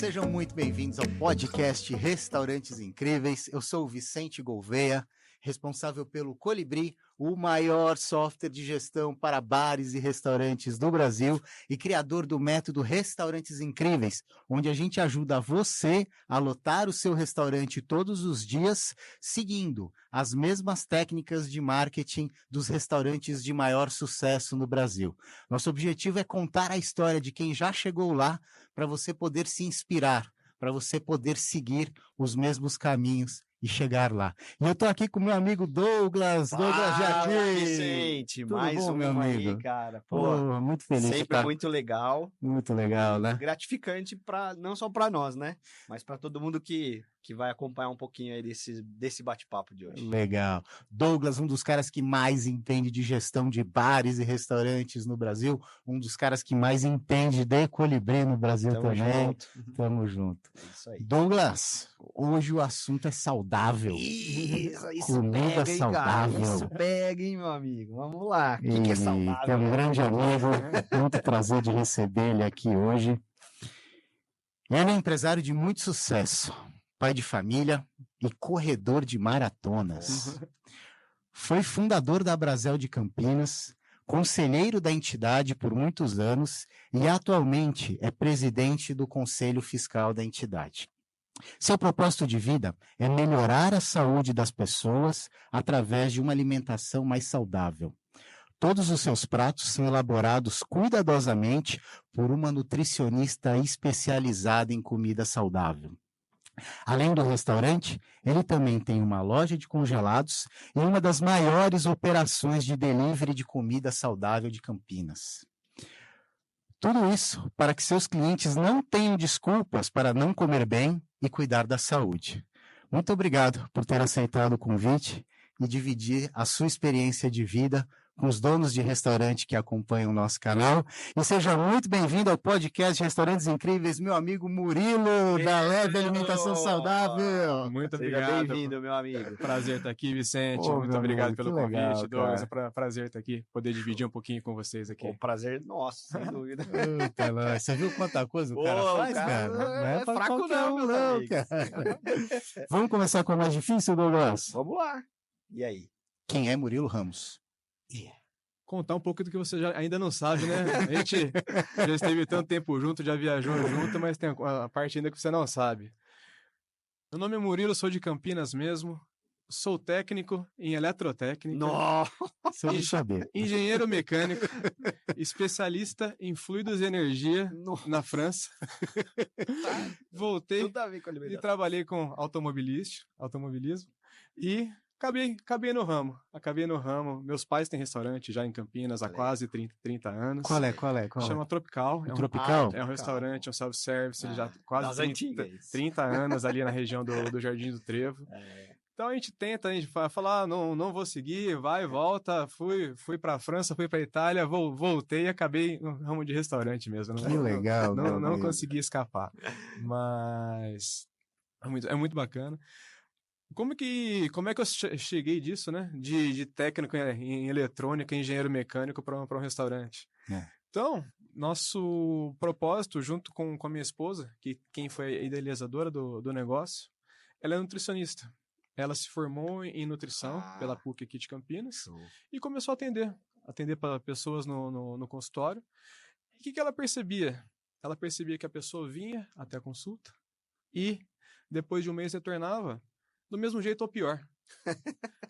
Sejam muito bem-vindos ao podcast Restaurantes Incríveis. Eu sou o Vicente Gouveia, responsável pelo Colibri, o maior software de gestão para bares e restaurantes do Brasil e criador do método Restaurantes Incríveis, onde a gente ajuda você a lotar o seu restaurante todos os dias, seguindo as mesmas técnicas de marketing dos restaurantes de maior sucesso no Brasil. Nosso objetivo é contar a história de quem já chegou lá para você poder se inspirar, para você poder seguir os mesmos caminhos e chegar lá. E eu tô aqui com meu amigo Douglas Jardim. Vicente, Tudo mais bom, um meu amigo? aí, cara. Pô, muito feliz. sempre muito legal. Muito legal, né? Gratificante não só para nós, né? Mas para todo mundo que vai acompanhar um pouquinho aí desse bate-papo de hoje. Legal. Douglas, um dos caras que mais entende de gestão de bares e restaurantes no Brasil, um dos caras que mais entende de Colibri no Brasil Tamo também. junto. Tamo junto. É isso aí. Douglas, hoje o assunto é saudável. Isso Comida pega, hein, saudável. cara? Isso pega, hein, meu amigo? Vamos lá. O que é saudável? Tem um grande amigo, muito prazer de receber ele aqui hoje. Ele é empresário de muito sucesso, pai de família e corredor de maratonas. Foi fundador da Brasel de Campinas, conselheiro da entidade por muitos anos e atualmente é presidente do Conselho Fiscal da entidade. Seu propósito de vida é melhorar a saúde das pessoas através de uma alimentação mais saudável. Todos os seus pratos são elaborados cuidadosamente por uma nutricionista especializada em comida saudável. Além do restaurante, ele também tem uma loja de congelados e uma das maiores operações de delivery de comida saudável de Campinas. Tudo isso para que seus clientes não tenham desculpas para não comer bem e cuidar da saúde. Muito obrigado por ter aceitado o convite e dividir a sua experiência de vida com os donos de restaurante que acompanham o nosso canal. E seja muito bem-vindo ao podcast Restaurantes Incríveis, meu amigo Murilo, da Leve Alimentação Saudável. Muito Seja obrigado. bem-vindo, meu amigo. Prazer estar aqui, Vicente. Ô, muito meu obrigado amigo, pelo que convite, legal, Douglas. cara. Prazer estar aqui, poder dividir um pouquinho com vocês aqui. O prazer nosso, sem dúvida. Eita, nós. Você viu quanta coisa o cara Ô, faz, o cara cara? Não é pra fraco qualquer não, um, meus não, amigos. cara. Vamos começar com o mais difícil, Douglas? Vamos lá. E aí? Quem é Murilo Ramos? Contar um pouco do que você ainda não sabe, né? A gente já esteve tanto tempo junto, já viajou junto, mas tem a parte ainda que você não sabe. Meu nome é Murilo, sou de Campinas mesmo. Sou técnico em eletrotécnica. Nossa! Só de saber. Engenheiro mecânico, especialista em fluidos e energia na França. Voltei Tudo a ver com a e alimentação. trabalhei com automobilismo e acabei no ramo. Meus pais têm restaurante já em Campinas há quase 30 anos. Qual é? Chama Tropical. O Tropical? É um restaurante, um self-service, ele já das quase antigas. 30 anos ali na região do Jardim do Trevo. Então a gente fala, não vou seguir, vai, volta, fui para a França, fui para a Itália, voltei e acabei no ramo de restaurante mesmo. Que legal. Não consegui escapar, mas é muito bacana. Como é que eu cheguei disso, né? De técnico em eletrônica, engenheiro mecânico para um restaurante. Então, nosso propósito, junto com a minha esposa, quem foi a idealizadora do negócio, ela é nutricionista. Ela se formou em nutrição pela PUC aqui de Campinas e começou a atender para pessoas no consultório. E o que ela percebia? Ela percebia que a pessoa vinha até a consulta e depois de um mês retornava do mesmo jeito ou pior.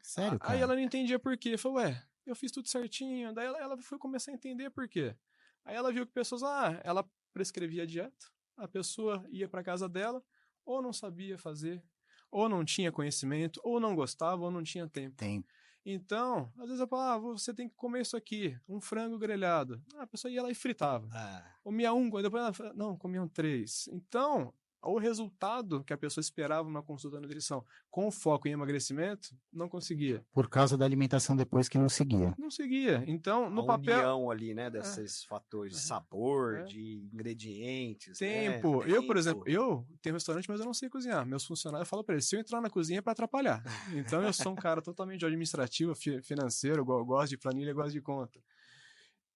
Sério, cara? Aí ela não entendia por quê. Falou, eu fiz tudo certinho. Daí ela foi começar a entender por quê. Aí ela viu que pessoas, ela prescrevia a dieta, a pessoa ia para casa dela, ou não sabia fazer, ou não tinha conhecimento, ou não gostava, ou não tinha tempo. Então, às vezes eu falo, você tem que comer isso aqui, um frango grelhado. A pessoa ia lá e fritava. Comia depois ela, não, comiam 3. Então, o resultado que a pessoa esperava numa consulta de nutrição com foco em emagrecimento, não conseguia. Por causa da alimentação depois que não seguia. Não seguia. Então, no a papel... união ali, né, desses fatores de sabor, de ingredientes. Tempo. Eu, por exemplo, eu tenho restaurante, mas eu não sei cozinhar. Meus funcionários falam para eles, se eu entrar na cozinha é para atrapalhar. Então, eu sou um cara totalmente administrativo, financeiro, eu gosto de planilha, eu gosto de conta.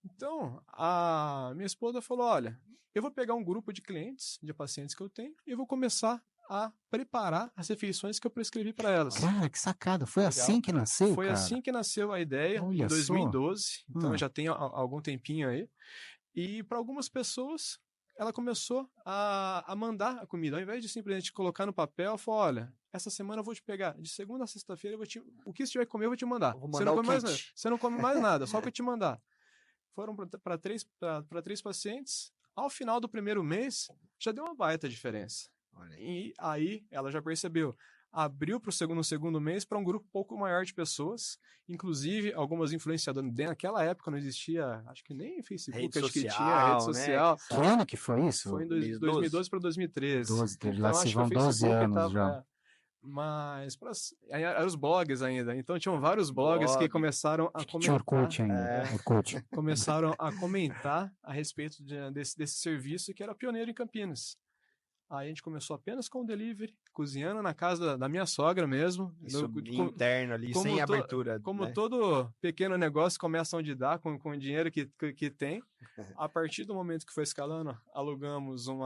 Então, a minha esposa falou, olha, eu vou pegar um grupo de clientes, de pacientes que eu tenho, e vou começar a preparar as refeições que eu prescrevi para elas. Cara, que sacada. Foi Legal. assim que nasceu, Foi cara? assim que nasceu a ideia, Olha em só. 2012. Então, já tem algum tempinho aí. E para algumas pessoas, ela começou a mandar a comida. Ao invés de simplesmente colocar no papel, ela falou, olha, essa semana eu vou te pegar de segunda a sexta-feira, o que você tiver que comer, eu vou te mandar. Eu vou Você mandar não o come mais nada. kit. Você não come mais nada, só o que eu te mandar. Foram para três pacientes. Ao final do primeiro mês, já deu uma baita diferença. Olha. E aí ela já percebeu. Abriu no segundo mês para um grupo um pouco maior de pessoas, inclusive algumas influenciadoras. Naquela época não existia, acho que nem Facebook, Rede acho que social, tinha rede né? social. Que ano que foi isso? Foi em 2012? 2012 para 2013. 12, lá Então, se acho que vão o 12 Facebook anos tava, já. mas aí eram os blogs ainda. Então tinham vários blogs que Blog. começaram a Tinha Orkut comentar. ainda. Orkut. Começaram a comentar a respeito desse serviço que era pioneiro em Campinas. Aí a gente começou apenas com o delivery, cozinhando na casa da minha sogra mesmo. Isso interno ali, sem abertura. Como né? todo pequeno negócio começa onde dá, com o dinheiro que tem. A partir do momento que foi escalando, alugamos um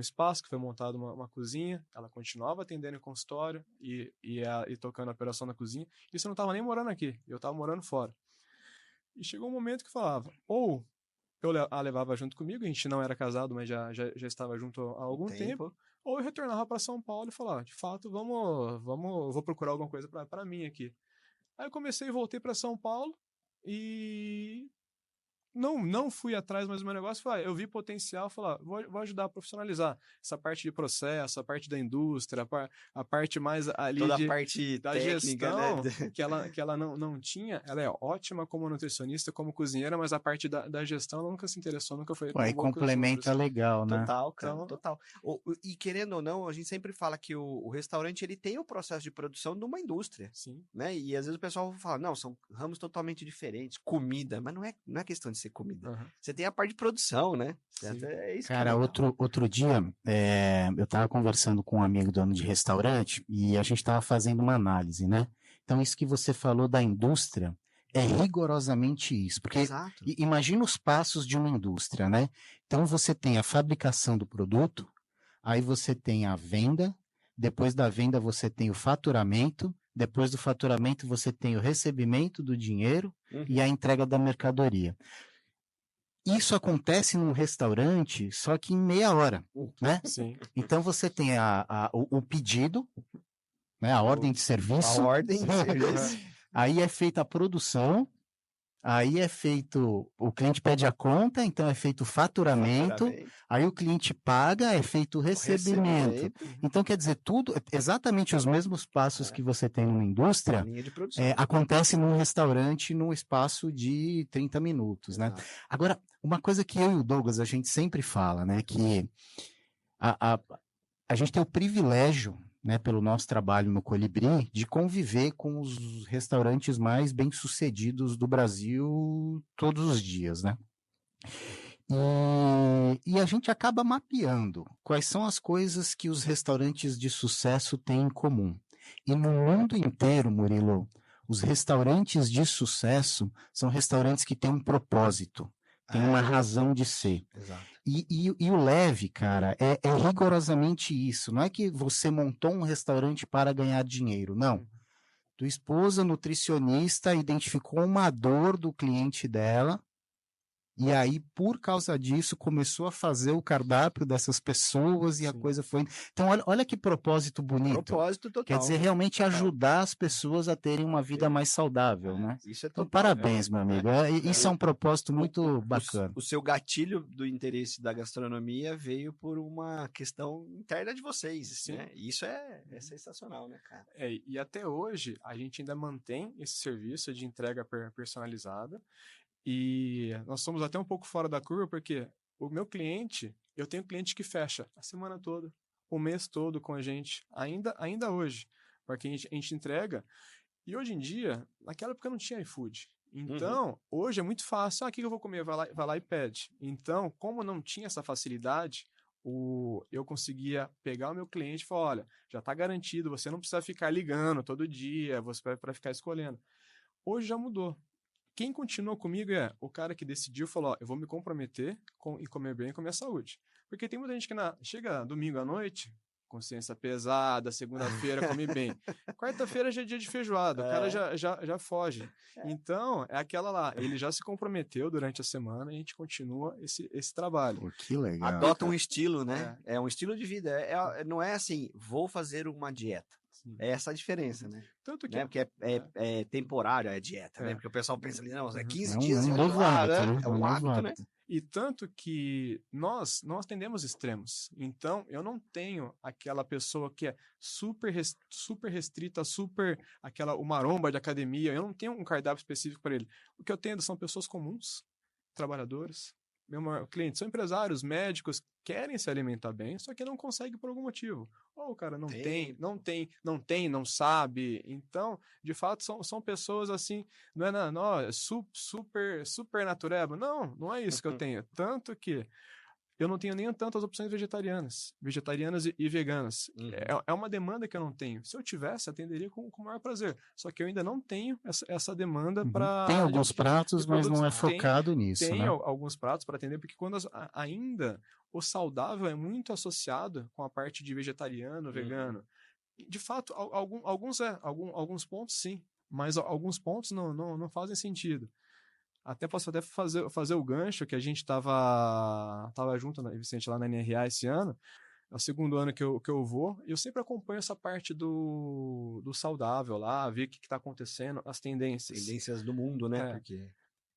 espaço que foi montado uma cozinha. Ela continuava atendendo em consultório e tocando a operação na cozinha. Isso eu não estava nem morando aqui, eu estava morando fora. E chegou um momento que falava, ou eu a levava junto comigo, a gente não era casado, mas já estava junto há algum tempo. Ou eu retornava para São Paulo e falava, de fato, vou procurar alguma coisa para mim aqui. Aí eu comecei e voltei para São Paulo e não fui atrás mais do meu negócio, falei, eu vi potencial, falei, vou ajudar a profissionalizar essa parte de processo, a parte da indústria, a parte mais ali toda a parte da técnica, gestão, né? que ela não tinha. Ela é ótima como nutricionista, como cozinheira, mas a parte da gestão ela nunca se interessou, nunca foi. Aí complementa legal, né? Total, cara, Então, total. E querendo ou não, a gente sempre fala que o restaurante ele tem o processo de produção de uma indústria, sim. né? E às vezes o pessoal fala, não, são ramos totalmente diferentes, comida, mas não é questão de ser comida. Uhum. Você tem a parte de produção, né? Sim. É isso Cara, que é legal. outro dia, eu tava conversando com um amigo dono de restaurante e a gente tava fazendo uma análise, né? Então, isso que você falou da indústria é rigorosamente isso. Porque Exato. imagina os passos de uma indústria, né? Então, você tem a fabricação do produto, aí você tem a venda, depois da venda você tem o faturamento, depois do faturamento você tem o recebimento do dinheiro e a entrega da mercadoria. Isso acontece num restaurante, só que em meia hora, né? Sim. Então você tem o pedido, né? A ordem de serviço. A ordem de serviço. Aí é feita a produção, aí é feito, o cliente pede a conta, então é feito o faturamento, aí o cliente paga, é feito o recebimento. Então, quer dizer, tudo, exatamente os mesmos passos que você tem numa indústria, linha de produção. Acontece num restaurante num espaço de 30 minutos, né? Agora, uma coisa que eu e o Douglas, a gente sempre fala, né, que a gente tem o privilégio, né, pelo nosso trabalho no Colibri, de conviver com os restaurantes mais bem-sucedidos do Brasil todos os dias, né? E a gente acaba mapeando quais são as coisas que os restaurantes de sucesso têm em comum. E no mundo inteiro, Murilo, os restaurantes de sucesso são restaurantes que têm um propósito, têm uma razão de ser. Exato. E o leve, cara, é rigorosamente isso. Não é que você montou um restaurante para ganhar dinheiro, não. Tua esposa, nutricionista, identificou uma dor do cliente dela, e aí, por causa disso, começou a fazer o cardápio dessas pessoas e a coisa foi... Então, olha que propósito bonito. Propósito total. Quer dizer, realmente ajudar as pessoas a terem uma vida mais saudável, né? Isso é total. Então, parabéns, meu amigo. Isso é um propósito muito bacana. O seu gatilho do interesse da gastronomia veio por uma questão interna de vocês, né? Isso é sensacional, né, cara? E até hoje, a gente ainda mantém esse serviço de entrega personalizada. E nós somos até um pouco fora da curva, porque o meu cliente, eu tenho cliente que fecha a semana toda, o mês todo com a gente, ainda hoje, porque a gente entrega. E hoje em dia, naquela época não tinha iFood. Então, hoje é muito fácil. O que eu vou comer? Vai lá e pede. Então, como não tinha essa facilidade, eu conseguia pegar o meu cliente e falar, olha, já está garantido, você não precisa ficar ligando todo dia, para ficar escolhendo. Hoje já mudou. quem continua comigo é o cara que decidiu, falou, ó, eu vou me comprometer em comer bem com a minha saúde. Porque tem muita gente que chega domingo à noite, consciência pesada, segunda-feira come bem. Quarta-feira já é dia de feijoada, o cara já foge. Então, é aquela lá, ele já se comprometeu durante a semana e a gente continua esse trabalho. Pô, que legal. Adota um estilo, né? É um estilo de vida. Não é assim, vou fazer uma dieta. É essa a diferença, né? Tanto que... Né? Porque é temporário a dieta, né? Porque o pessoal pensa ali, não, é 15 É dias. um novo hábito, né? É um hábito, né? E tanto que nós tendemos extremos. Então, eu não tenho aquela pessoa que é super restrita, o maromba de academia. Eu não tenho um cardápio específico para ele. O que eu tenho são pessoas comuns, trabalhadores. Meu maior cliente são empresários, médicos, querem se alimentar bem, só que não conseguem por algum motivo. Ou o cara não sabe. Então, de fato, são pessoas assim, não é super natureba. Não é isso que eu tenho. Tanto que eu não tenho nem tantas opções vegetarianas e veganas. É uma demanda que eu não tenho. Se eu tivesse, atenderia com o maior prazer. Só que eu ainda não tenho essa demanda para... Tem alguns pratos, mas não é focado nisso, tem né? alguns pratos para atender, porque quando ainda o saudável é muito associado com a parte de vegetariano, vegano. De fato, alguns pontos sim, mas alguns pontos não fazem sentido. Posso fazer o gancho que a gente tava junto, Vicente, lá na NRA esse ano. É o segundo ano que eu vou. E eu sempre acompanho essa parte do saudável lá, ver o que está acontecendo, as tendências. Tendências do mundo, né? Porque...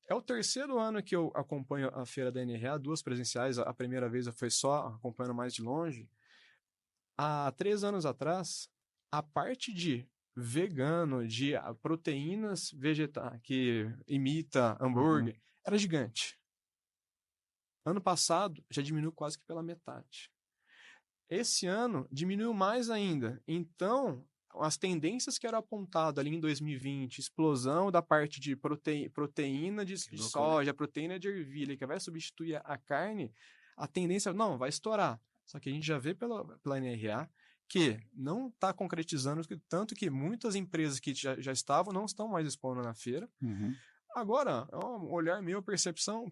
É o terceiro ano que eu acompanho a feira da NRA, 2 presenciais. A primeira vez eu fui só acompanhando mais de longe. Há 3 anos atrás, a parte de vegano, de proteínas vegetais, que imita hambúrguer, era gigante. Ano passado, já diminuiu quase que pela metade. Esse ano, diminuiu mais ainda. Então, as tendências que eram apontadas ali em 2020, explosão da parte de proteína de soja, proteína de ervilha, que vai substituir a carne, a tendência, não, vai estourar. Só que a gente já vê pela NRA que não está concretizando, tanto que muitas empresas que já estavam não estão mais expondo na feira. Agora, é um olhar meu, percepção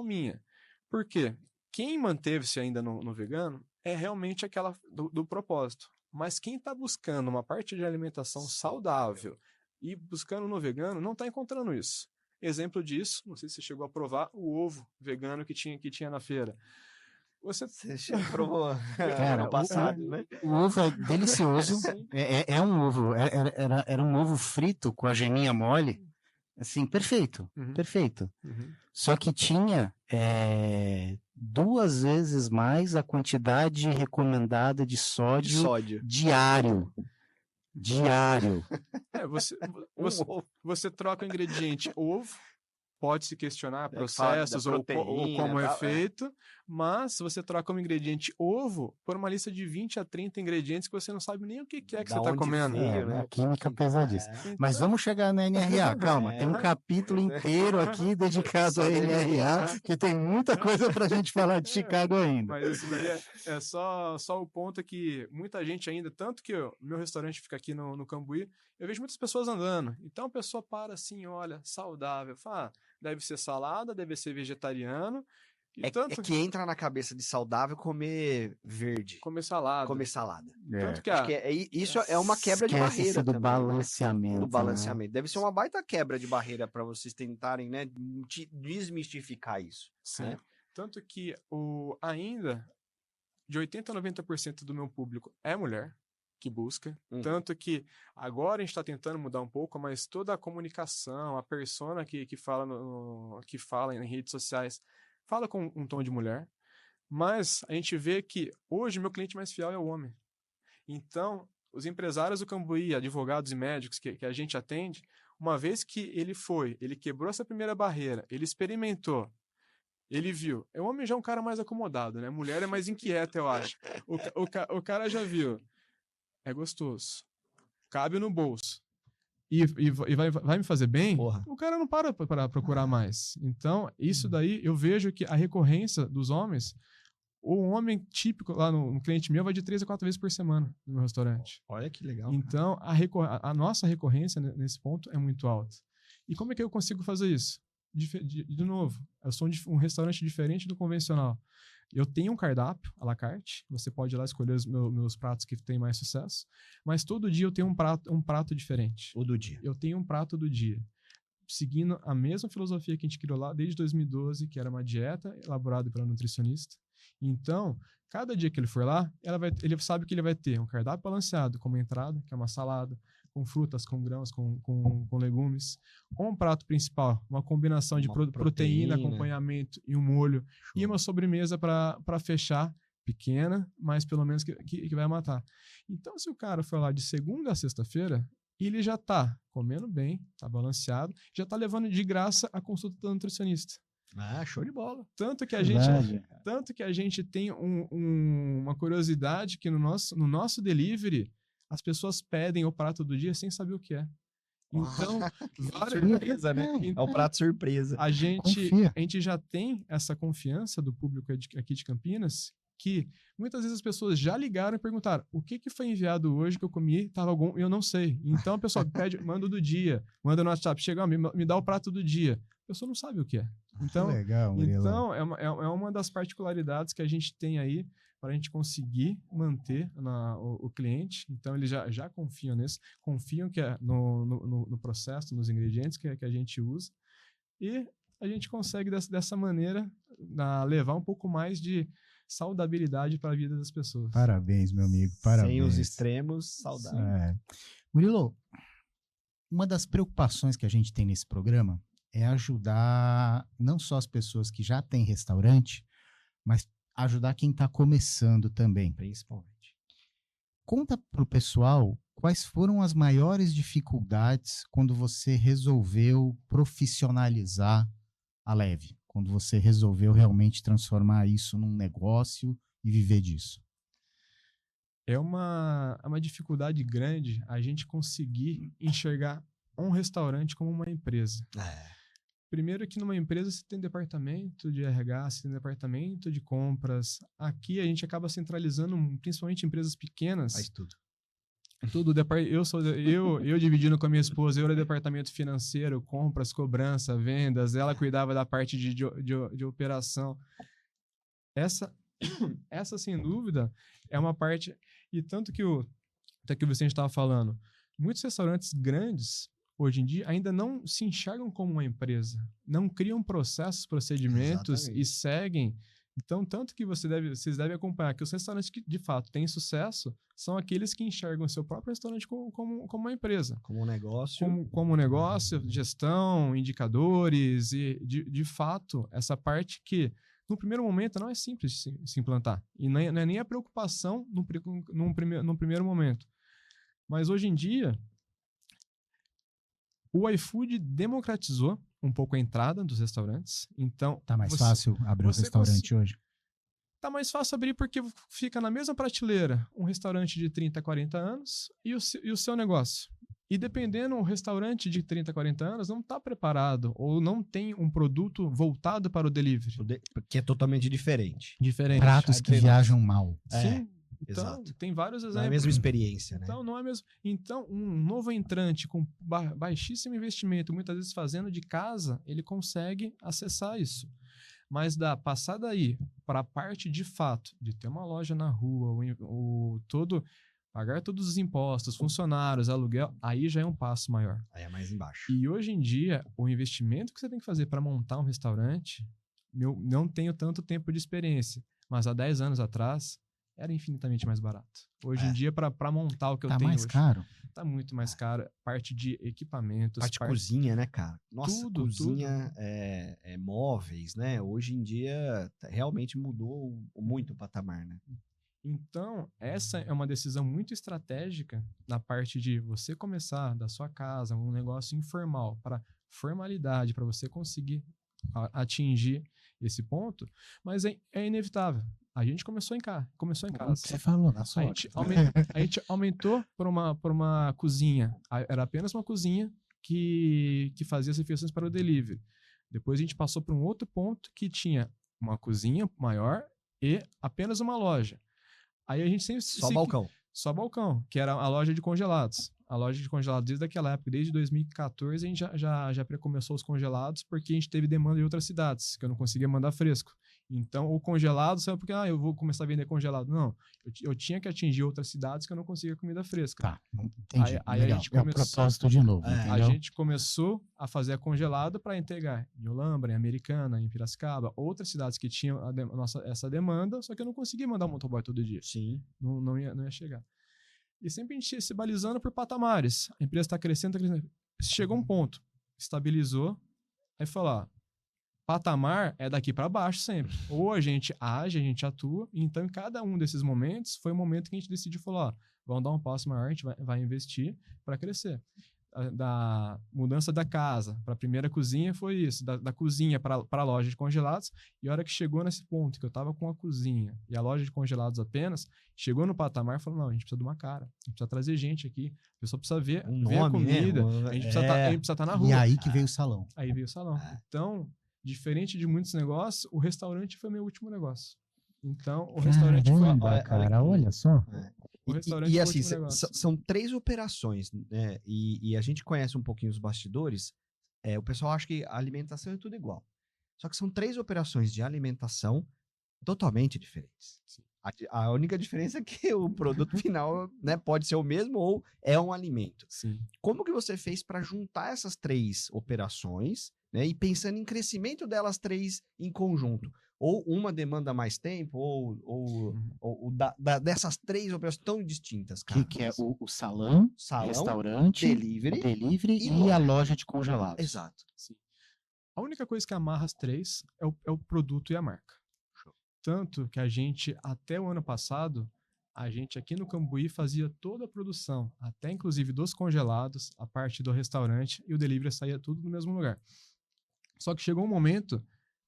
minha. Por quê? Quem manteve-se ainda no vegano é realmente aquela do propósito. Mas quem está buscando uma parte de alimentação saudável e buscando no vegano não está encontrando isso. Exemplo disso, não sei se você chegou a provar o ovo vegano que tinha na feira. Você provou no passado, né? O ovo é delicioso. É um ovo. Era um ovo frito com a geminha mole. Assim, perfeito. Perfeito. Só que tinha 2 vezes mais a quantidade recomendada de sódio. Diário. Você troca o ingrediente ovo, pode se questionar processos ou como é feito, mas você troca um ingrediente ovo por uma lista de 20 a 30 ingredientes que você não sabe nem o que é que você está comendo. A química pesadíssima. Mas vamos chegar na NRA, calma. Tem um capítulo inteiro aqui dedicado à NRA, que tem muita coisa para a gente falar de Chicago ainda. Mas isso daí é só o ponto que muita gente ainda, tanto que meu restaurante fica aqui no Cambuí, eu vejo muitas pessoas andando. Então a pessoa para assim, olha, saudável, fala, deve ser salada, deve ser vegetariano. É que entra na cabeça de saudável comer verde. Comer salada. Tanto que isso é uma quebra de barreira do balanceamento. Do balanceamento. Né? Deve ser uma baita quebra de barreira para vocês tentarem, né, desmistificar isso. Sim. Né? Tanto que ainda de 80% a 90% do meu público é mulher que busca. Tanto que agora a gente está tentando mudar um pouco, mas toda a comunicação, a persona que fala em redes sociais, fala com um tom de mulher, mas a gente vê que hoje meu cliente mais fiel é o homem. Então, os empresários do Cambuí, advogados e médicos que a gente atende, uma vez que ele quebrou essa primeira barreira, ele experimentou, ele viu. O homem já é um cara mais acomodado, né? Mulher é mais inquieta, eu acho. O cara já viu. É gostoso. Cabe no bolso. E vai me fazer bem, o cara não para procurar mais. Então, isso daí, eu vejo que a recorrência dos homens, o homem típico lá no cliente meu vai de 3 a 4 vezes por semana no meu restaurante. Olha que legal. Então, a nossa recorrência nesse ponto é muito alta. E como é que eu consigo fazer isso? De novo, eu sou um restaurante diferente do convencional. Eu tenho um cardápio à la carte, você pode ir lá escolher os meus pratos que têm mais sucesso, mas todo dia eu tenho um prato diferente. O do dia. Eu tenho um prato do dia, seguindo a mesma filosofia que a gente criou lá desde 2012, que era uma dieta elaborada pela nutricionista. Então, cada dia que ele for lá, ele sabe que ele vai ter um cardápio balanceado, como entrada, que é uma salada, com frutas, com grãos, com legumes, ou um prato principal, uma combinação de proteína, acompanhamento e um molho, e uma sobremesa para fechar, pequena, mas pelo menos que vai matar. Então, se o cara for lá de segunda a sexta-feira, ele já está comendo bem, está balanceado, já está levando de graça a consulta do nutricionista. Ah, show de bola. Tanto que a gente tem uma curiosidade que no nosso delivery as pessoas pedem o prato do dia sem saber o que é. Então, surpresa, né? É o prato surpresa. A gente já tem essa confiança do público aqui de Campinas, que muitas vezes as pessoas já ligaram e perguntaram: o que foi enviado hoje que eu comi? Tava bom, eu não sei. Então a pessoa pede, manda do dia, manda no WhatsApp, chega, me dá o prato do dia. A pessoa não sabe o que é. Então, legal, então é uma das particularidades que a gente tem aí para a gente conseguir manter o cliente. Então, eles já confiam nisso, confiam que no processo, nos ingredientes que a gente usa, e a gente consegue, dessa maneira, levar um pouco mais de saudabilidade para a vida das pessoas. Parabéns, meu amigo, parabéns. Sem os extremos, saudável. Murilo, uma das preocupações que a gente tem nesse programa é ajudar não só as pessoas que já têm restaurante, mas ajudar quem está começando também. Principalmente. Conta para o pessoal quais foram as maiores dificuldades quando você resolveu profissionalizar a Leve, quando você resolveu realmente transformar isso num negócio e viver disso. É uma dificuldade grande a gente conseguir enxergar um restaurante como uma empresa. Primeiro que numa empresa você tem departamento de RH, você tem departamento de compras. Aqui a gente acaba centralizando, principalmente empresas pequenas. Faz tudo. Eu dividindo com a minha esposa, eu era departamento financeiro, compras, cobrança, vendas, ela cuidava da parte de operação. Essa, sem dúvida, é uma parte... E tanto que o Vicente estava falando, muitos restaurantes grandes, hoje em dia, ainda não se enxergam como uma empresa. Não criam processos, procedimentos. Exatamente. E seguem. Então, tanto que vocês devem acompanhar que os restaurantes que, de fato, têm sucesso são aqueles que enxergam o seu próprio restaurante como uma empresa. Como um negócio. Como um negócio, gestão, indicadores e, de fato, essa parte que, no primeiro momento, não é simples de se implantar. E não é nem a preocupação num primeiro momento. Mas, hoje em dia, o iFood democratizou um pouco a entrada dos restaurantes. Então, tá mais fácil abrir um restaurante hoje? Tá mais fácil abrir porque fica na mesma prateleira um restaurante de 30, 40 anos e o seu negócio. E dependendo, um restaurante de 30, 40 anos não está preparado ou não tem um produto voltado para o delivery. Que é totalmente diferente. Pratos que viajam mal. Sim. Então, tem vários exemplos. Não é a mesma experiência, né? Então, não é mesmo. Então, um novo entrante com baixíssimo investimento, muitas vezes fazendo de casa, ele consegue acessar isso. Mas passar daí para a parte de fato, de ter uma loja na rua, pagar todos os impostos, funcionários, aluguel, aí já é um passo maior. Aí é mais embaixo. E hoje em dia, o investimento que você tem que fazer para montar um restaurante, eu não tenho tanto tempo de experiência, mas há 10 anos atrás, era infinitamente mais barato. Hoje em dia, para montar o que eu tenho hoje... Tá mais caro? Tá muito mais caro. Parte de equipamentos... Parte de cozinha, né, cara? Nossa, cozinha, móveis, né? Hoje em dia, realmente mudou muito o patamar, né? Então, essa é uma decisão muito estratégica na parte de você começar da sua casa, um negócio informal, para formalidade, para você conseguir atingir esse ponto, mas é inevitável. A gente começou em casa. Você falou, na sua a gente aumentou para uma cozinha. Era apenas uma cozinha que fazia as refeições para o delivery. Depois a gente passou para um outro ponto que tinha uma cozinha maior e apenas uma loja. Aí a gente sempre... Só balcão. só balcão, que era a loja de congelados. A loja de congelados, desde aquela época, desde 2014, a gente já começou os congelados, porque a gente teve demanda de outras cidades, que eu não conseguia mandar fresco. Então, o congelado saiu porque, eu vou começar a vender congelado. Não, eu tinha que atingir outras cidades que eu não conseguia comida fresca. Tá, entendi. Aí a gente É o propósito de novo, a gente começou a fazer a congelado para entregar em Olambra, em Americana, em Piracicaba, outras cidades que tinham essa demanda, só que eu não conseguia mandar um motoboy todo dia. Sim. Não ia chegar. E sempre a gente se balizando por patamares. A empresa está crescendo, Chegou um ponto, estabilizou, aí falou, patamar é daqui para baixo sempre. Ou a gente age, a gente atua. Então, em cada um desses momentos, foi o momento que a gente decidiu falar, vamos dar um passo maior, a gente vai investir para crescer. Da mudança da casa para a primeira cozinha foi isso, da cozinha para a loja de congelados, e a hora que chegou nesse ponto, que eu estava com a cozinha e a loja de congelados apenas, chegou no patamar e falou, não, a gente precisa de uma cara, a gente precisa trazer gente aqui, a pessoa precisa ver a comida, a gente precisa estar na rua. E aí que veio o salão. Aí veio o salão. Então, diferente de muitos negócios, o restaurante foi meu último negócio. Então, o restaurante foi... Cara, olha só. E assim, são 3 operações, né? E a gente conhece um pouquinho os bastidores. O pessoal acha que a alimentação é tudo igual. Só que são 3 operações de alimentação totalmente diferentes. A única diferença é que o produto final, né, pode ser o mesmo ou é um alimento. Sim. Como que você fez para juntar essas 3 operações, né, e pensando em crescimento delas 3 em conjunto? Ou uma demanda mais tempo, ou dessas 3 operações tão distintas, cara. Que é o salão, restaurante, delivery e a loja de congelados. Exato. Sim. A única coisa que amarra as 3 é o produto e a marca. Show. Tanto que a gente, até o ano passado, a gente aqui no Cambuí fazia toda a produção, até inclusive dos congelados, a parte do restaurante, e o delivery saía tudo no mesmo lugar. Só que chegou um momento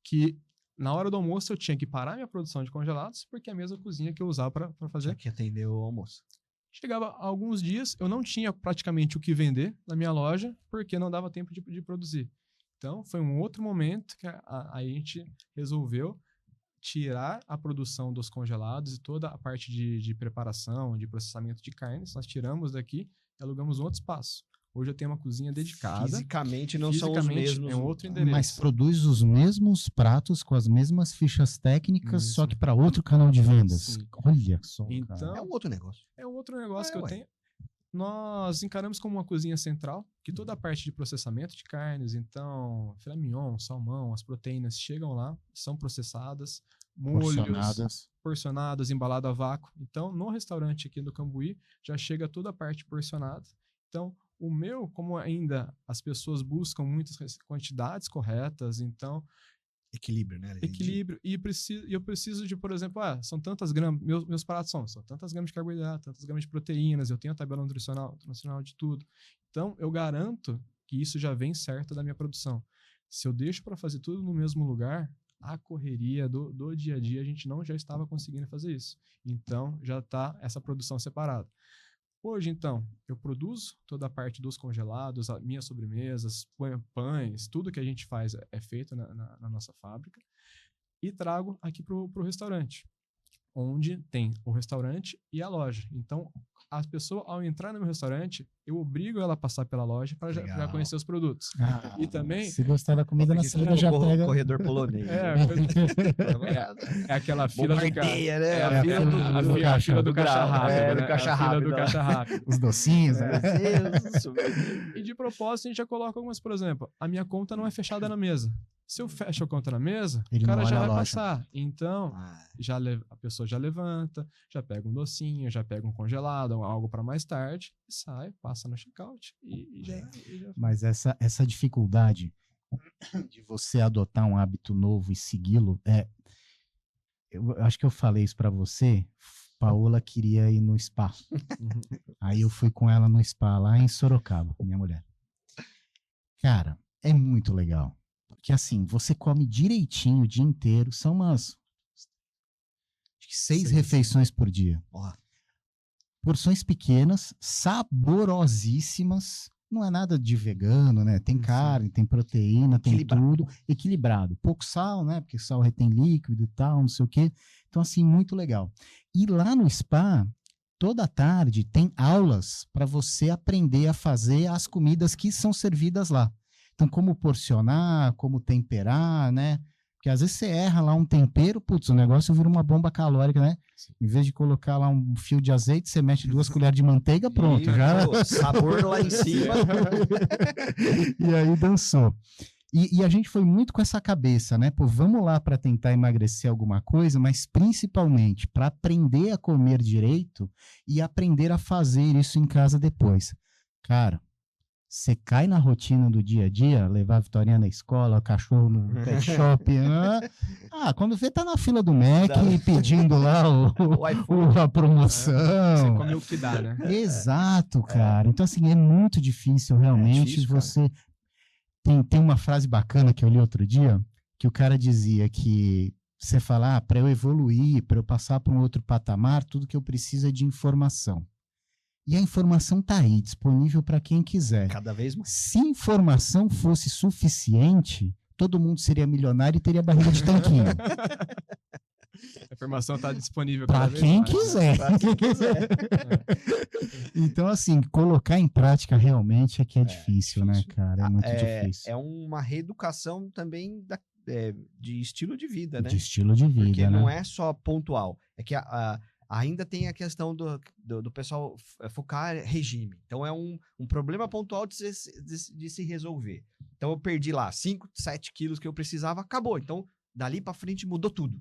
que na hora do almoço eu tinha que parar minha produção de congelados, porque é a mesma cozinha que eu usava para fazer. Tinha que atender o almoço. Chegava alguns dias, eu não tinha praticamente o que vender na minha loja, porque não dava tempo de produzir. Então, foi um outro momento que a gente resolveu tirar a produção dos congelados e toda a parte de preparação, de processamento de carnes. Nós tiramos daqui e alugamos um outro espaço. Hoje eu tenho uma cozinha dedicada. Fisicamente não são os mesmos. É um outro endereço. Mas produz os mesmos pratos com as mesmas fichas técnicas, só que para outro canal de vendas. Sim. Olha só. Então, é um outro negócio. É um outro negócio que eu tenho. Nós encaramos como uma cozinha central, que toda a parte de processamento de carnes, então, filé mignon, salmão, as proteínas chegam lá, são processadas, molhos, porcionadas, embalado a vácuo. Então, no restaurante aqui do Cambuí, já chega toda a parte porcionada. Então, o meu, como ainda as pessoas buscam muitas quantidades corretas, então... Equilíbrio, né? Equilíbrio. E eu preciso de, por exemplo, são tantas gramas, meus pratos são tantas gramas de carboidrato, tantas gramas de proteínas, eu tenho a tabela nutricional de tudo. Então, eu garanto que isso já vem certo da minha produção. Se eu deixo para fazer tudo no mesmo lugar, a correria do dia a dia, a gente já estava conseguindo fazer isso. Então, já está essa produção separada. Hoje, então, eu produzo toda a parte dos congelados, as minhas sobremesas, pães, tudo que a gente faz é feito na nossa fábrica e trago aqui para o restaurante, onde tem o restaurante e a loja. Então, a pessoa, ao entrar no meu restaurante, eu obrigo ela a passar pela loja para já conhecer os produtos. E também... Se gostar da comida na saída, já pega... Corredor polonês. É aquela fila do caixa, né? A fila do caixa rápido. Do caixa rápido. Os docinhos, né? E de propósito, a gente já coloca algumas, por exemplo, a minha conta não é fechada na mesa. Se eu fecho a conta na mesa, o cara já vai passar. Então, a pessoa já levanta, já pega um docinho, já pega um congelado, algo para mais tarde, e sai, passa no checkout e já... Mas essa dificuldade de você adotar um hábito novo e segui-lo, eu acho que eu falei isso para você, Paola queria ir no spa. Aí eu fui com ela no spa lá em Sorocaba, minha mulher. Cara, é muito legal. Porque assim, você come direitinho o dia inteiro, são umas 6 refeições por dia. Porções pequenas, saborosíssimas, não é nada de vegano, né? Tem carne, tem proteína, tem tudo, equilibrado. Pouco sal, né? Porque sal retém líquido e tal, não sei o quê. Então assim, muito legal. E lá no spa, toda tarde tem aulas para você aprender a fazer as comidas que são servidas lá. Então, como porcionar, como temperar, né? Porque às vezes você erra lá um tempero, putz, o negócio vira uma bomba calórica, né? Em vez de colocar lá um fio de azeite, você mete 2 colheres de manteiga, pronto. Já... sabor lá em cima. E aí dançou. E a gente foi muito com essa cabeça, né? Pô, vamos lá para tentar emagrecer alguma coisa, mas principalmente para aprender a comer direito e aprender a fazer isso em casa depois. Cara, você cai na rotina do dia a dia, levar a Vitorinha na escola, o cachorro no pet shop. Quando vê, tá na fila do Mac pedindo lá a promoção. Você come o que dá, né? Exato, cara. Então, assim, é muito difícil realmente você... Tem uma frase bacana que eu li outro dia, que o cara dizia que você fala, para eu evoluir, para eu passar para um outro patamar, tudo que eu preciso é de informação. E a informação está aí, disponível para quem quiser. Cada vez mais. Se informação fosse suficiente, todo mundo seria milionário e teria barriga de tanquinho. A informação está disponível para quem quiser. Então, assim, colocar em prática realmente é que é difícil, né, cara? É muito difícil. É uma reeducação também de estilo de vida, né? De estilo de vida, porque né? não é só pontual. É que ainda tem a questão do pessoal focar regime. Então, é um problema pontual de se resolver. Então, eu perdi lá 5, 7 quilos que eu precisava, acabou. Então, dali para frente mudou tudo.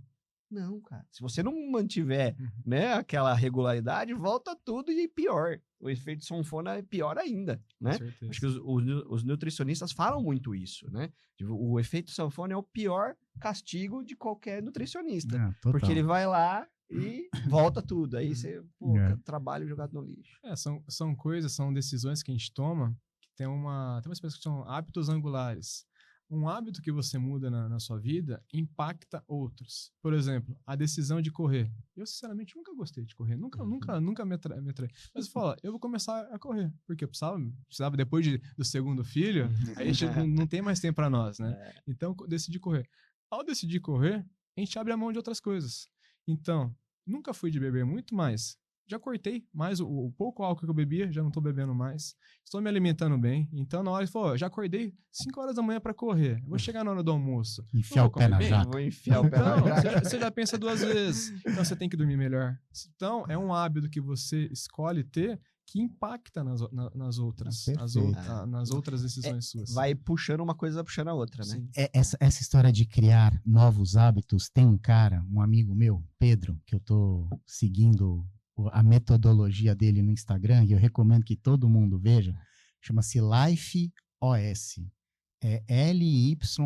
Não, cara. Se você não mantiver, né, aquela regularidade, volta tudo e pior. O efeito sanfona é pior ainda, né? Acho que os nutricionistas falam muito isso, né? O efeito sanfona é o pior castigo de qualquer nutricionista. Porque ele vai lá e volta tudo. Aí você, trabalho jogado no lixo. São decisões que a gente toma que tem uma espécie que são hábitos angulares. Um hábito que você muda na sua vida impacta outros. Por exemplo, a decisão de correr. Eu, sinceramente, nunca gostei de correr. Nunca me atraí. Mas eu falo, eu vou começar a correr. Porque eu precisava depois do segundo filho, a gente não tem mais tempo para nós, né? Então, eu decidi correr. Ao decidir correr, a gente abre a mão de outras coisas. Então, nunca fui de beber muito mais. Já cortei mais o pouco álcool que eu bebia, já não tô bebendo mais. Estou me alimentando bem. Então, na hora ele falou, já acordei 5 horas da manhã para correr. Vou chegar na hora do almoço. Enfiar o pé na jaca. Vou enfiar o pé na jaca. Você já pensa 2 vezes. Então, você tem que dormir melhor. Então, é um hábito que você escolhe ter que impacta nas outras. Nas outras decisões suas. Vai puxando uma coisa, vai puxando a outra, né? Essa história de criar novos hábitos, tem um cara, um amigo meu, Pedro, que eu tô seguindo a metodologia dele no Instagram, e eu recomendo que todo mundo veja, chama-se Life OS. É lyfe.os.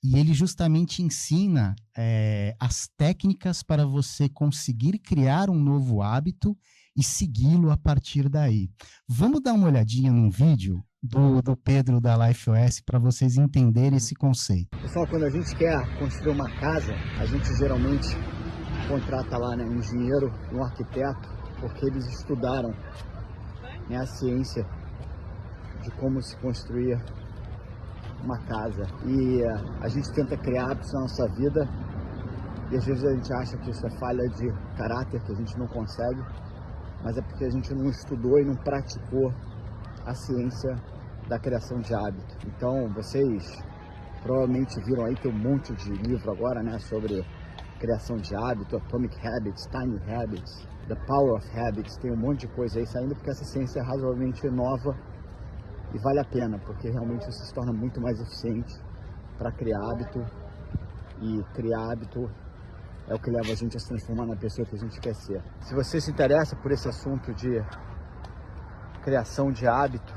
E ele justamente ensina as técnicas para você conseguir criar um novo hábito e segui-lo a partir daí. Vamos dar uma olhadinha num vídeo do Pedro da Life OS para vocês entenderem esse conceito. Pessoal, quando a gente quer construir uma casa, a gente geralmente contrata lá, né, um engenheiro e um arquiteto, porque eles estudaram, né, a ciência de como se construir uma casa. E a gente tenta criar hábitos na nossa vida e às vezes a gente acha que isso é falha de caráter, que a gente não consegue, mas é porque a gente não estudou e não praticou a ciência da criação de hábito. Então, vocês provavelmente viram aí, tem um monte de livro agora, né, sobre criação de hábito, Atomic Habits, Tiny Habits, The Power of Habits, tem um monte de coisa aí saindo, porque essa ciência é razoavelmente nova e vale a pena, porque realmente você se torna muito mais eficiente para criar hábito, e criar hábito é o que leva a gente a se transformar na pessoa que a gente quer ser. Se você se interessa por esse assunto de criação de hábito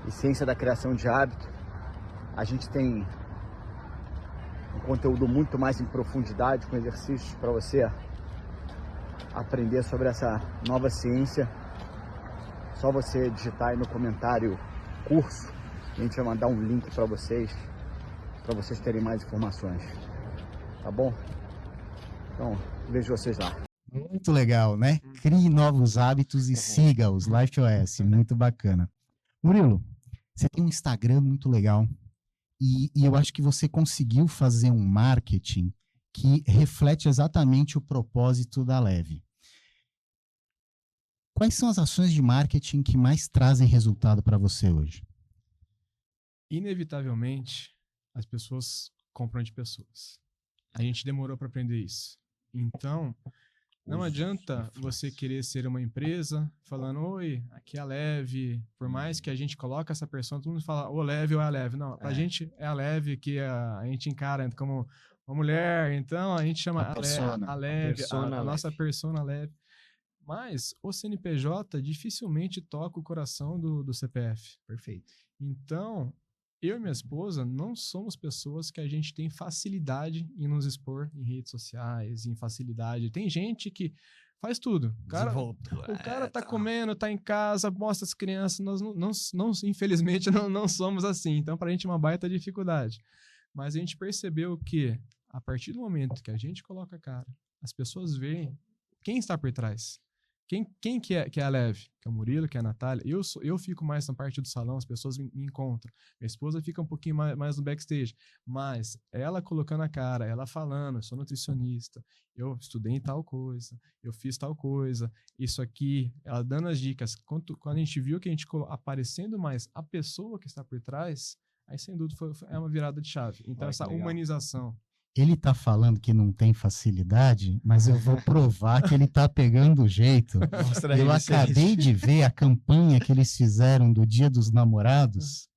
e ciência da criação de hábito, a gente tem um conteúdo muito mais em profundidade, com exercícios para você aprender sobre essa nova ciência. Só você digitar aí no comentário curso, a gente vai mandar um link para vocês terem mais informações, tá bom? Então, vejo vocês lá. Muito legal, né? Crie novos hábitos e siga-os, Life OS, muito bacana. Murilo, você tem um Instagram muito legal. E eu acho que você conseguiu fazer um marketing que reflete exatamente o propósito da Leve. Quais são as ações de marketing que mais trazem resultado para você hoje? Inevitavelmente, as pessoas compram de pessoas. A gente demorou para aprender isso. Então, não adianta você querer ser uma empresa falando, oi, aqui é a Leve. Por mais que a gente coloque essa pessoa, todo mundo fala, ou Leve ou é a Leve. Não, pra gente é a Leve que a gente encara como uma mulher. Então, a gente chama a Leve, a nossa persona Leve. Mas o CNPJ dificilmente toca o coração do CPF. Perfeito. Então, eu e minha esposa não somos pessoas que a gente tem facilidade em nos expor em redes sociais, em facilidade. Tem gente que faz tudo. O cara tá comendo, tá em casa, mostra as crianças. Nós infelizmente, não somos assim. Então, pra gente é uma baita dificuldade. Mas a gente percebeu que, a partir do momento que a gente coloca a cara, as pessoas veem quem está por trás. Quem que é a Leve? Que é o Murilo, que é a Natália. Eu fico mais na parte do salão, as pessoas me encontram. Minha esposa fica um pouquinho mais no backstage. Mas ela colocando a cara, ela falando, eu sou nutricionista, eu estudei em tal coisa, eu fiz tal coisa, isso aqui, ela dando as dicas. Quando a gente viu que a gente aparecendo mais a pessoa que está por trás, aí sem dúvida é uma virada de chave. Então essa humanização. Ele tá falando que não tem facilidade, mas eu vou provar que ele tá pegando o jeito. Eu acabei de ver a campanha que eles fizeram do Dia dos Namorados,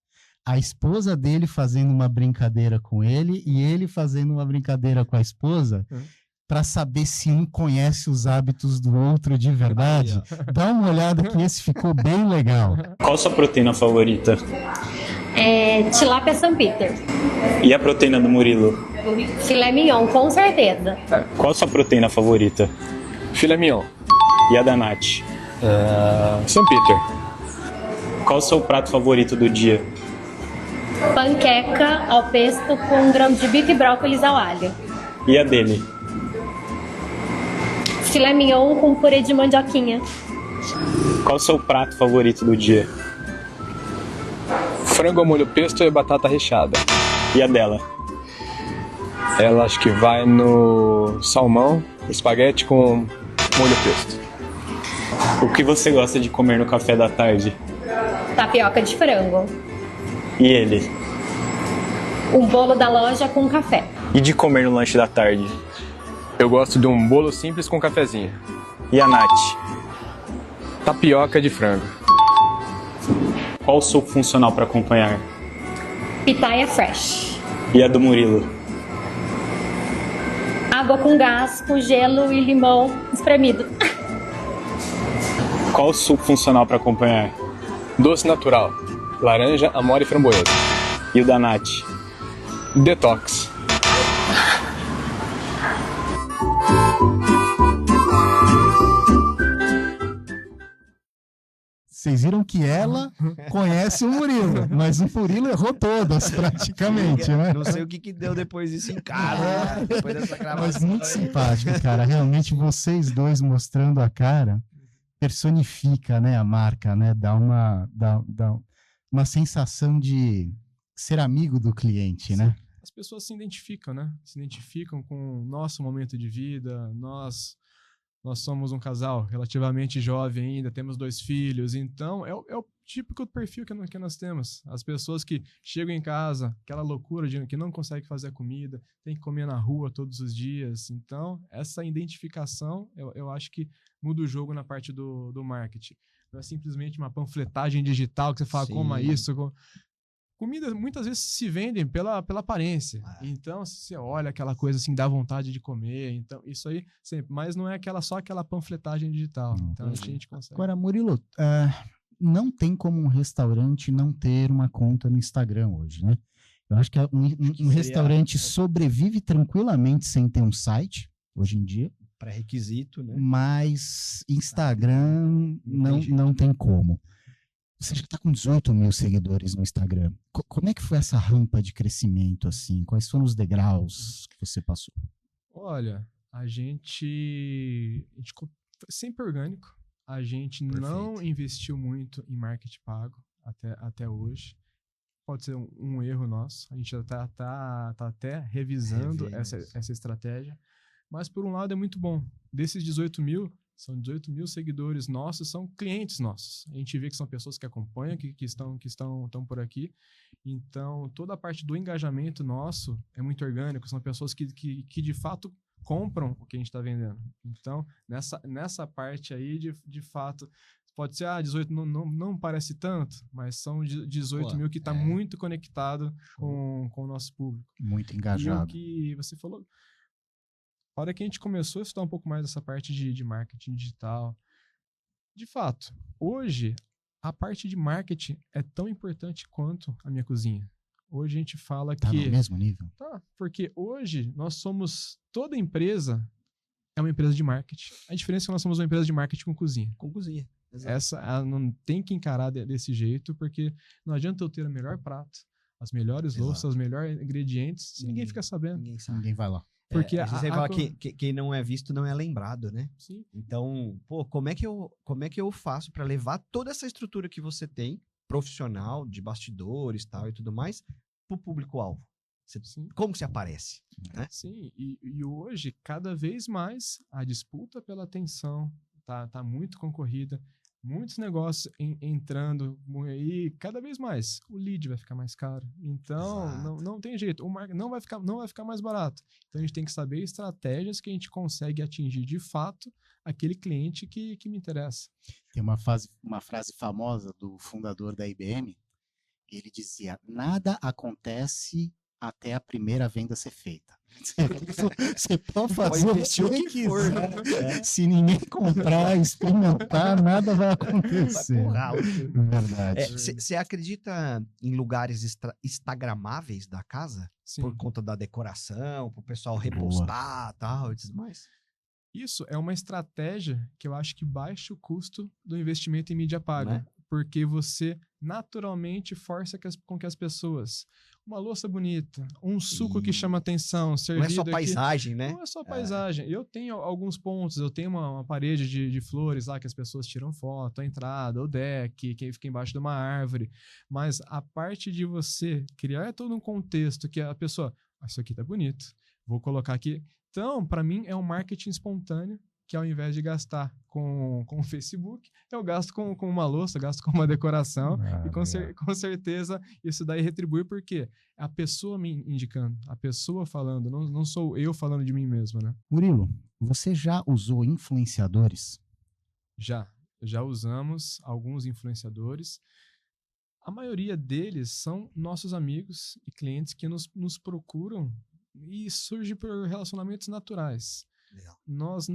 a esposa dele fazendo uma brincadeira com ele e ele fazendo uma brincadeira com a esposa, para saber se um conhece os hábitos do outro de verdade. Dá uma olhada que esse ficou bem legal. Qual a sua proteína favorita? Tilápia São Peter. E a proteína do Murilo? Filé mignon, com certeza. Qual a sua proteína favorita? Filé mignon. E a da Nath? São Peter. Qual o seu prato favorito do dia? Panqueca ao pesto com grão de bife e brócolis ao alho. E a dele? Filé mignon com purê de mandioquinha. Qual o seu prato favorito do dia? Frango ao molho pesto e batata recheada. E a dela? Ela acho que vai no salmão, espaguete com molho pesto. O que você gosta de comer no café da tarde? Tapioca de frango. E ele? Um bolo da loja com café. E de comer no lanche da tarde? Eu gosto de um bolo simples com cafezinho. E a Nath? Tapioca de frango. Qual o suco funcional para acompanhar? Pitaia fresh. E a do Murilo? Água com gás, com gelo e limão espremido. Qual o suco funcional para acompanhar? Doce natural. Laranja, amora e framboesa. E o da Nath? Detox. Vocês viram que ela conhece o Murilo, mas o Murilo errou todas, praticamente, né? Não sei o que deu depois disso em casa, depois dessa gravação. Mas muito simpático, cara. Realmente, vocês dois mostrando a cara personifica, né, a marca, né? Dá uma sensação de ser amigo do cliente, né? As pessoas se identificam, né? Se identificam com o nosso momento de vida, Nós somos um casal relativamente jovem ainda, temos 2 filhos, então é o típico perfil que nós temos. As pessoas que chegam em casa, aquela loucura de que não consegue fazer a comida, tem que comer na rua todos os dias. Então, essa identificação, eu acho que muda o jogo na parte do marketing. Não é simplesmente uma panfletagem digital que você fala, coma isso. Comidas muitas vezes se vendem pela aparência. Então, se você olha aquela coisa assim, dá vontade de comer. Então, isso aí sempre. Mas não é só aquela panfletagem digital. Então, a gente consegue. Agora, Murilo, não tem como um restaurante não ter uma conta no Instagram hoje, né? Eu acho que um restaurante sobrevive tranquilamente sem ter um site, hoje em dia. Pré-requisito, né? Mas Instagram não tem como. Você já está com 18 mil seguidores no Instagram. Como é que foi essa rampa de crescimento, assim? Quais foram os degraus que você passou? Olha, a gente foi sempre orgânico. A gente não investiu muito em marketing pago até hoje. pode ser um erro nosso. A gente já tá até revisando essa estratégia. Mas, por um lado, é muito bom. Desses 18 mil, são 18 mil seguidores nossos, são clientes nossos. A gente vê que são pessoas que acompanham, que estão por aqui. Então, toda a parte do engajamento nosso é muito orgânico. São pessoas que de fato, compram o que a gente está vendendo. Então, nessa parte aí, de fato, pode ser, 18 não parece tanto, mas são 18 mil que está muito conectado com o nosso público. Muito engajado. E o que você falou, a hora que a gente começou a estudar um pouco mais dessa parte de marketing digital, de fato, hoje, a parte de marketing é tão importante quanto a minha cozinha. Hoje a gente fala que... Tá no mesmo nível? Tá, porque hoje toda empresa é uma empresa de marketing. A diferença é que nós somos uma empresa de marketing com cozinha. Com cozinha. Ela não tem que encarar desse jeito, porque não adianta eu ter o melhor prato, as melhores louças, os melhores ingredientes, se ninguém fica sabendo. Ninguém vai lá. Porque a gente fala que quem não é visto não é lembrado, né? Sim. Então, como é que eu faço para levar toda essa estrutura que você tem, profissional, de bastidores tal e tudo mais, pro público-alvo? Como você aparece? Né? Sim, e hoje, cada vez mais, a disputa pela atenção tá muito concorrida, muitos negócios entrando, e cada vez mais o lead vai ficar mais caro. Então, não tem jeito, o marketing não vai ficar mais barato. Então, a gente tem que saber estratégias que a gente consegue atingir de fato aquele cliente que me interessa. Tem uma frase famosa do fundador da IBM, ele dizia: nada acontece até a primeira venda ser feita. Você pode fazer o que for, né? Se ninguém comprar, experimentar, nada vai acontecer. Verdade. Você acredita em lugares instagramáveis da casa? Sim. Por conta da decoração, para o pessoal repostar tal, e tudo mais? Isso é uma estratégia que eu acho que baixa o custo do investimento em mídia paga. Né? Porque você naturalmente força com que as pessoas... Uma louça bonita, um suco que chama atenção, servido. Não é só paisagem, né? Não é só paisagem. Eu tenho alguns pontos, eu tenho uma parede de flores lá que as pessoas tiram foto, a entrada, o deck, que fica embaixo de uma árvore. Mas a parte de você criar todo um contexto que a pessoa, isso aqui tá bonito, vou colocar aqui. Então, para mim, é um marketing espontâneo, que ao invés de gastar com o Facebook, eu gasto com uma louça, gasto com uma decoração, e com certeza isso daí retribui, porque é a pessoa me indicando, a pessoa falando, não sou eu falando de mim mesmo, né? Murilo, você já usou influenciadores? Já usamos alguns influenciadores. A maioria deles são nossos amigos e clientes que nos procuram e surge por relacionamentos naturais. Legal. Nós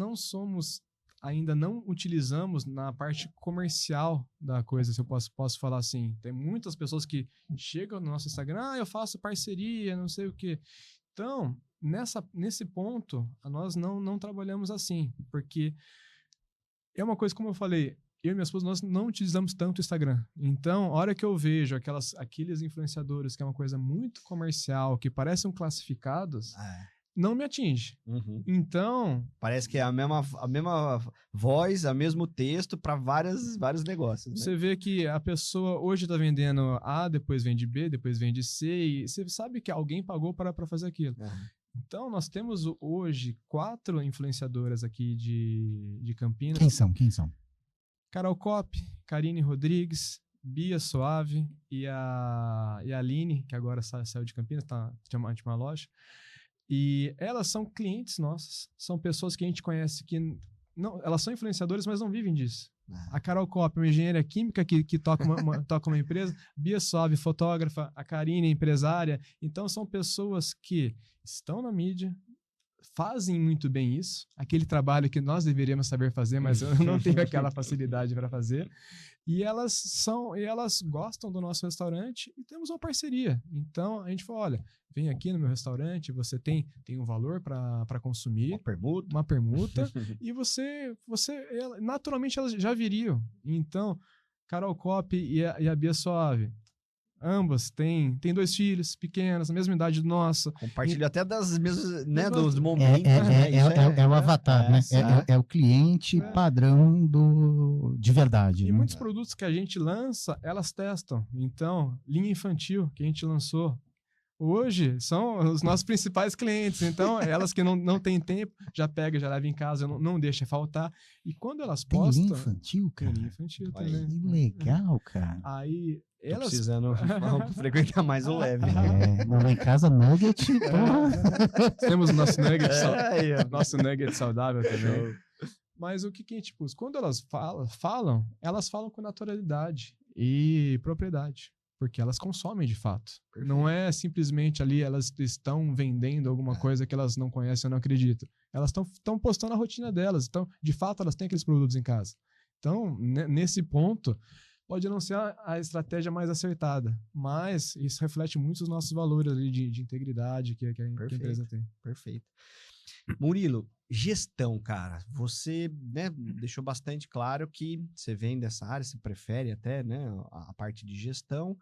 ainda não utilizamos na parte comercial da coisa, se eu posso falar assim. Tem muitas pessoas que chegam no nosso Instagram, eu faço parceria, não sei o quê. Então, nesse ponto, nós não trabalhamos assim, porque é uma coisa, como eu falei, eu e minha esposa, nós não utilizamos tanto o Instagram. Então, a hora que eu vejo aqueles influenciadores, que é uma coisa muito comercial, que parecem classificados... não me atinge. Uhum. Então... Parece que é a mesma voz, o mesmo texto para vários negócios. Né? Você vê que a pessoa hoje está vendendo A, depois vende B, depois vende C, e você sabe que alguém pagou para fazer aquilo. Uhum. Então, nós temos hoje 4 influenciadoras aqui de Campinas. Quem são? Carol Kopp, Karine Rodrigues, Bia Soave e a Aline, que agora saiu de Campinas, tinha uma loja. E elas são clientes nossas, são pessoas que a gente conhece que não, elas são influenciadoras, mas não vivem disso. A Carol Kopp, uma engenheira química que toca uma empresa, Bia Soave, fotógrafa, a Karine, empresária. Então, são pessoas que estão na mídia, fazem muito bem isso, aquele trabalho que nós deveríamos saber fazer, mas eu não tenho aquela facilidade para fazer. E elas gostam do nosso restaurante e temos uma parceria. Então, a gente falou, olha, vem aqui no meu restaurante, você tem um valor para consumir. Uma permuta. E naturalmente elas já viriam. Então, Carol Kopp e a Bia Soave, ambas têm 2 filhos pequenos, a mesma idade do nosso. Compartilha até das mesmas, né, Exato. dos momentos. né? Isso É o avatar, né? É o cliente padrão de verdade. E né? muitos produtos que a gente lança, elas testam. Então, linha infantil que a gente lançou, hoje são os nossos principais clientes. Então, elas que não têm tempo, já pega, já leva em casa, não deixa faltar. E quando elas Tem postam... linha infantil, Tem cara? linha infantil Olha também. Que legal, cara. Aí, Tô elas... precisando frequentar mais o leve. Não lá em casa, nugget, porra. Temos o nosso nugget, Aí, ó. nosso nugget saudável também. Mas o que a gente busca? Quando elas falam, elas falam com naturalidade e propriedade. Porque elas consomem de fato. Perfeito. Não é simplesmente ali elas estão vendendo alguma coisa que elas não conhecem ou não acreditam. Elas estão postando a rotina delas. Então, de fato, elas têm aqueles produtos em casa. Então, nesse ponto, pode não ser a estratégia mais acertada. Mas isso reflete muito os nossos valores ali de integridade que a empresa tem. Perfeito. Murilo, gestão, cara. Você, né, deixou bastante claro que você vem dessa área, você prefere até, né, a parte de gestão.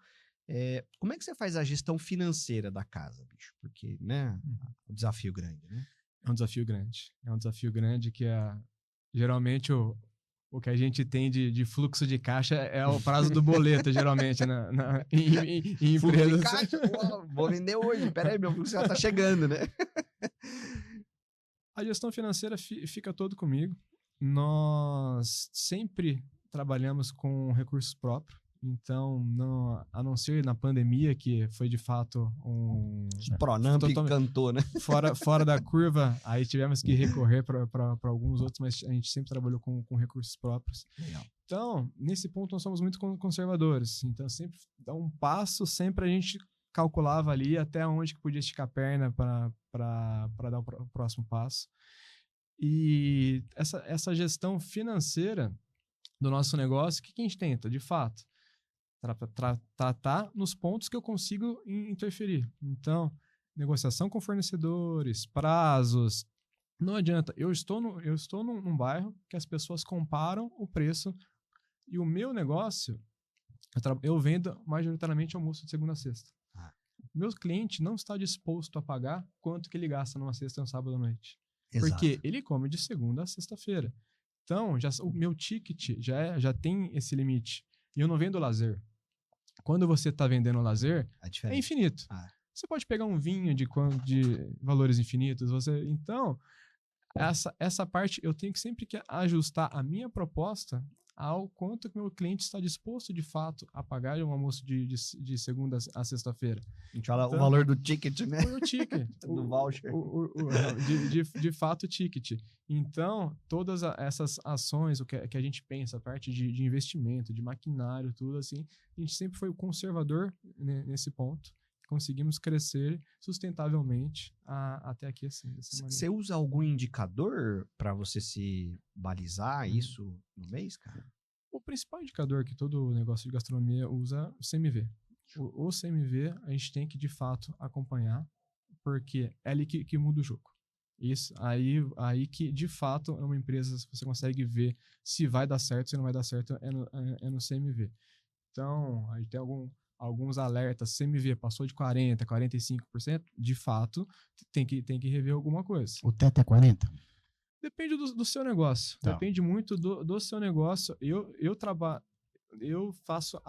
Como é que você faz a gestão financeira da casa, bicho? Porque, né, o desafio grande, né? É um desafio grande. É um desafio grande que geralmente o que a gente tem de fluxo de caixa é o prazo do boleto, geralmente, em Fluxo de empresas. caixa, pô, vou vender hoje. Peraí, meu fluxo já tá chegando, né? A gestão financeira fica todo comigo. Nós sempre trabalhamos com recursos próprios. Então, a não ser na pandemia, que foi de fato Pronamp cantou, né? fora da curva, aí tivemos que recorrer para alguns outros, mas a gente sempre trabalhou com recursos próprios. Legal. Então, nesse ponto, nós somos muito conservadores. Então, sempre dá um passo, sempre a gente calculava ali até onde que podia esticar a perna para dar o próximo passo. E essa gestão financeira do nosso negócio, o que a gente tenta, de fato? Tratar nos pontos que eu consigo interferir. Então, negociação com fornecedores, prazos. Não adianta. Eu estou num bairro que as pessoas comparam o preço e o meu negócio, eu vendo majoritariamente almoço de segunda a sexta. Meu cliente não está disposto a pagar quanto que ele gasta numa sexta e um sábado à noite. Exato. Porque ele come de segunda a sexta-feira. Então, o meu ticket já tem esse limite. E eu não vendo lazer. Quando você está vendendo lazer, é infinito. Você pode pegar um vinho de valores infinitos. Então, essa parte eu tenho que sempre ajustar a minha proposta ao quanto que meu cliente está disposto de fato a pagar um almoço de segunda a sexta-feira. A gente fala o valor do ticket, né? O ticket. Do voucher. De fato, o ticket. Então, todas essas ações, o que a gente pensa, a parte de investimento, de maquinário, tudo assim, a gente sempre foi conservador nesse ponto. Conseguimos crescer sustentavelmente até aqui assim. Você usa algum indicador para você se balizar isso no mês, cara? O principal indicador que todo negócio de gastronomia usa é o CMV. O CMV a gente tem que de fato acompanhar, porque é ali que muda o jogo. Isso aí que de fato é uma empresa, você consegue ver se vai dar certo, se não vai dar certo, é no CMV. Então, a gente tem alguns alertas, CMV passou de 40%, 45%, de fato, tem que rever alguma coisa. O teto é 40%? Depende do seu negócio. Não. Depende muito do seu negócio. Eu faço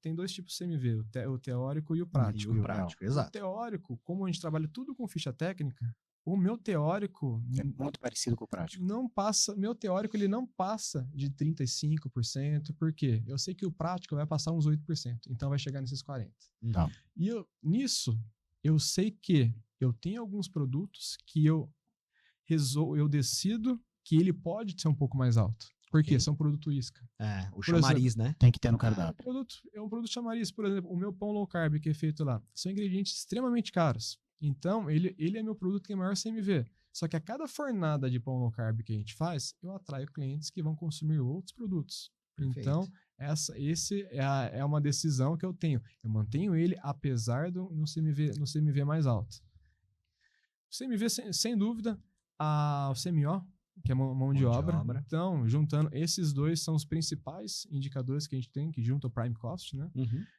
tem 2 tipos de CMV, o teórico e o prático. Exato. O teórico, como a gente trabalha tudo com ficha técnica, o meu teórico é muito parecido com o prático. Meu teórico ele não passa de 35%, porque eu sei que o prático vai passar uns 8%, então vai chegar nesses 40%. Tá. E nisso, eu sei que eu tenho alguns produtos que eu decido que ele pode ser um pouco mais alto. Porque são produto isca. O chamariz, exemplo, né? Tem que ter no cardápio. É um produto chamariz. Por exemplo, o meu pão low carb que é feito lá, são ingredientes extremamente caros. Então, ele é meu produto que tem maior CMV. Só que a cada fornada de pão low carb que a gente faz, eu atraio clientes que vão consumir outros produtos. Perfeito. Então, esse é uma decisão que eu tenho. Eu mantenho ele apesar no CMV mais alto. O CMV, sem dúvida, o CMO, que é mão de obra. Então, juntando esses dois são os principais indicadores que a gente tem, que junta o Prime Cost, né?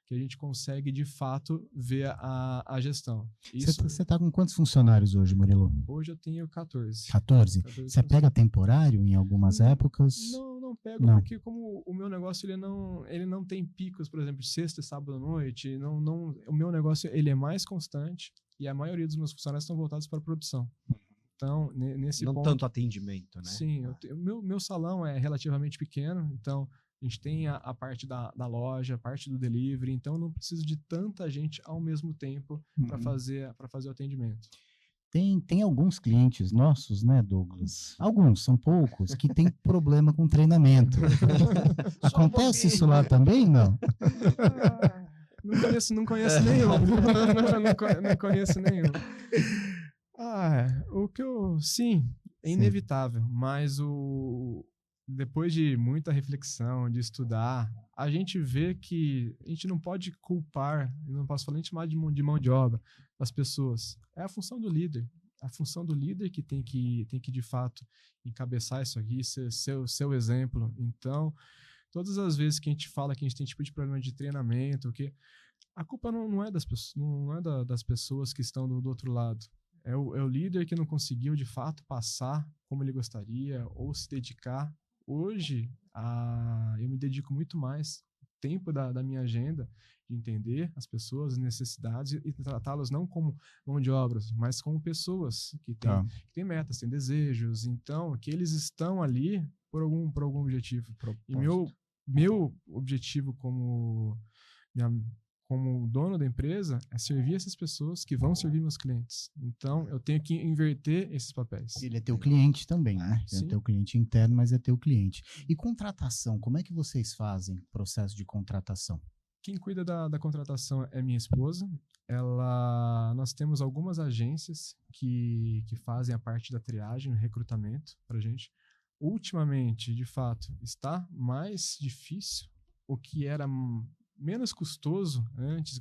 Que a gente consegue, de fato, ver a gestão. Você está com quantos funcionários hoje, Murilo? Hoje eu tenho 14. 14? Você pega temporário em algumas épocas? Não pego, porque como o meu negócio ele não tem picos, por exemplo, de sexta e sábado à noite, o meu negócio ele é mais constante e a maioria dos meus funcionários estão voltados para a produção. Então, nesse ponto... Não tanto atendimento, né? Sim, meu salão é relativamente pequeno, então a gente tem a parte da loja, a parte do delivery, então eu não preciso de tanta gente ao mesmo tempo para fazer o atendimento. Tem alguns clientes nossos, né, Douglas? Alguns, são poucos, que tem problema com treinamento. Acontece isso lá também, não? Não conheço nenhum. Não conheço nenhum. Sim, é inevitável, mas depois de muita reflexão, de estudar, a gente vê que a gente não pode culpar, não posso falar nem chamar de mão de obra das pessoas. É a função do líder. A função do líder que tem que de fato encabeçar isso aqui, ser seu exemplo. Então, todas as vezes que a gente fala que a gente tem tipo de problema de treinamento, que a culpa não é das pessoas, não é das pessoas que estão do outro lado. É o líder que não conseguiu, de fato, passar como ele gostaria ou se dedicar. Hoje, eu me dedico muito mais tempo da minha agenda de entender as pessoas, as necessidades e tratá-las não como mão de obra, mas como pessoas que têm metas, têm desejos. Então, que eles estão ali por algum objetivo. E meu objetivo como dono da empresa é servir essas pessoas que vão servir meus clientes. Então, eu tenho que inverter esses papéis. Ele é teu cliente também, né? Ele é teu cliente interno, mas é teu cliente. E contratação, como é que vocês fazem o processo de contratação? Quem cuida da contratação é minha esposa. Nós temos algumas agências que fazem a parte da triagem, recrutamento para a gente. Ultimamente, de fato, está mais difícil, o que era menos custoso antes,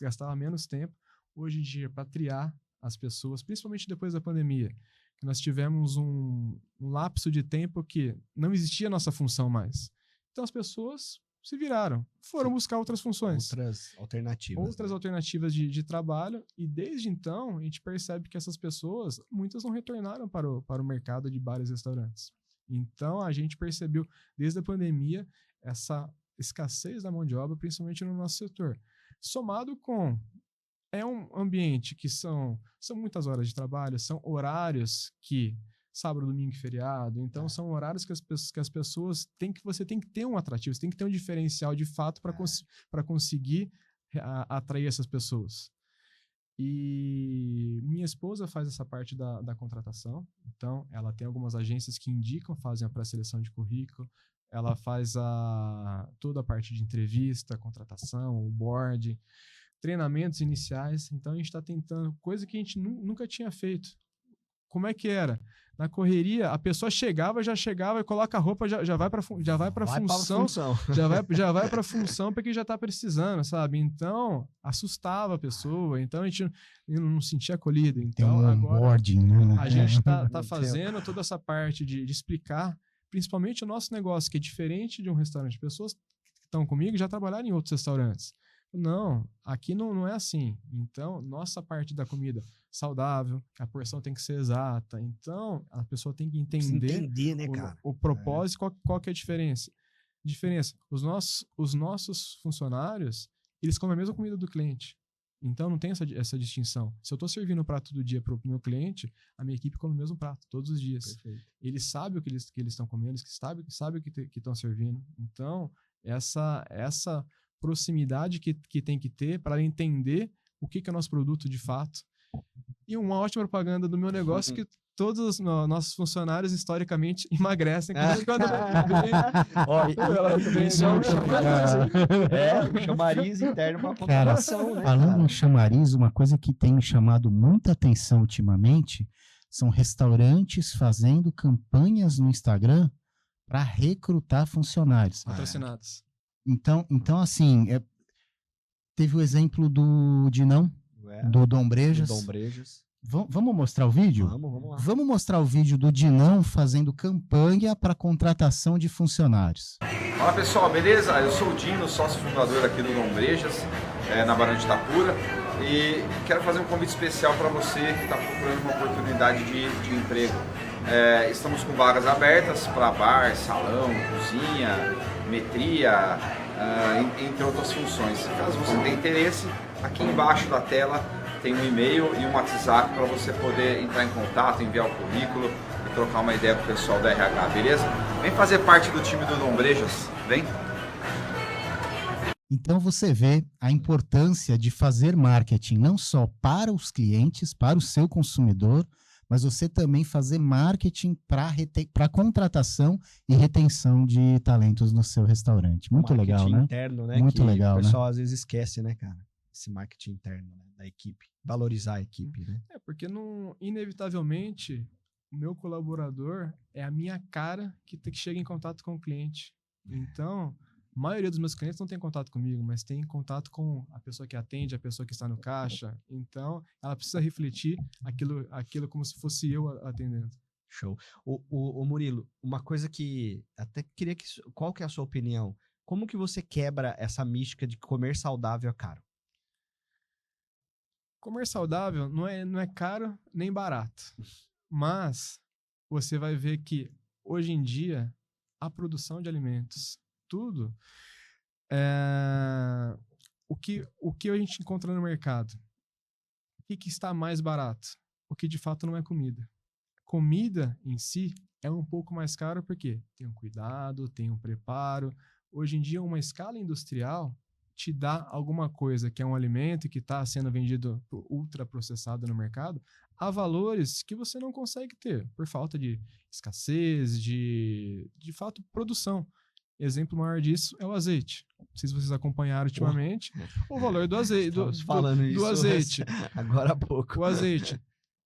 gastava menos tempo, hoje em dia, para triar as pessoas, principalmente depois da pandemia, que nós tivemos um lapso de tempo que não existia a nossa função mais. Então as pessoas se viraram, foram buscar outras funções. Outras alternativas de trabalho, e desde então a gente percebe que essas pessoas, muitas não retornaram para o mercado de bares e restaurantes. Então a gente percebeu desde a pandemia essa escassez da mão de obra, principalmente no nosso setor. Somado com um ambiente que são muitas horas de trabalho, são horários que sábado, domingo e feriado, então são horários que as pessoas você tem que ter um atrativo, você tem que ter um diferencial de fato para conseguir atrair essas pessoas. E minha esposa faz essa parte da contratação, então ela tem algumas agências que fazem a pré-seleção de currículo, ela faz toda a parte de entrevista, contratação, onboarding, treinamentos iniciais. Então a gente está tentando, coisa que a gente nunca tinha feito. Como é que era? Na correria, a pessoa já chegava e coloca a roupa, já vai para a função, já vai para a função porque já está precisando, sabe? Então, assustava a pessoa, então a gente não sentia acolhido. Então, agora né? A gente está fazendo toda essa parte de explicar, principalmente o nosso negócio, que é diferente de um restaurante. Pessoas que estão comigo já trabalharam em outros restaurantes. Não, aqui não é assim. Então, nossa parte da comida saudável, a porção tem que ser exata. Então, a pessoa tem que entender né, cara? O propósito, qual que é a diferença. Os nossos funcionários, eles comem a mesma comida do cliente. Então, não tem essa distinção. Se eu estou servindo o prato do dia para o meu cliente, a minha equipe come o mesmo prato, todos os dias. Perfeito. Eles sabem o que eles estão comendo, eles sabem o que estão servindo. Então, essa proximidade que tem que ter para entender o que é o nosso produto de fato. E uma ótima propaganda do meu negócio que todos os nossos funcionários historicamente emagrecem. Chamariz interno para contratação, né? Falando em chamariz, uma coisa que tem me chamado muita atenção ultimamente são restaurantes fazendo campanhas no Instagram para recrutar funcionários. Patrocinados. Então assim, teve o exemplo do Dinão, do Dom Brejas. Vamos mostrar o vídeo? Vamos lá. Vamos mostrar o vídeo do Dinão fazendo campanha para contratação de funcionários. Fala pessoal, beleza? Eu sou o Dino, sócio fundador aqui do Lombrejas, na Barão de Itapura, e quero fazer um convite especial para você que está procurando uma oportunidade de emprego. Estamos com vagas abertas para bar, salão, cozinha, metria, entre outras funções. Caso você tenha interesse, aqui embaixo da tela tem um e-mail e um WhatsApp para você poder entrar em contato, enviar o currículo e trocar uma ideia com o pessoal da RH, beleza? Vem fazer parte do time do Lombrejas, vem! Então você vê a importância de fazer marketing não só para os clientes, para o seu consumidor, mas você também fazer marketing para contratação e retenção de talentos no seu restaurante. Muito legal, né? Marketing interno, né? Muito que legal, o pessoal né? às vezes esquece, né, cara? Esse marketing interno, né, da equipe. Valorizar a equipe, né? Porque inevitavelmente o meu colaborador é a minha cara que chega em contato com o cliente. Então, a maioria dos meus clientes não tem contato comigo, mas tem contato com a pessoa que atende, a pessoa que está no caixa. Então, ela precisa refletir aquilo como se fosse eu atendendo. Show. O Murilo, uma coisa que até queria que... Qual que é a sua opinião? Como que você quebra essa mística de comer saudável é caro? Comer saudável não é caro nem barato. Mas você vai ver que, hoje em dia, a produção de alimentos, tudo, o que a gente encontra no mercado? O que está mais barato? O que de fato não é comida. Comida em si é um pouco mais caro porque tem um cuidado, tem um preparo. Hoje em dia, uma escala industrial te dá alguma coisa que é um alimento que está sendo vendido ultraprocessado no mercado a valores que você não consegue ter por falta de escassez, de fato, produção. Exemplo maior disso é o azeite. Não sei se vocês acompanharam ultimamente o valor do azeite. Do azeite. Agora há pouco. O azeite.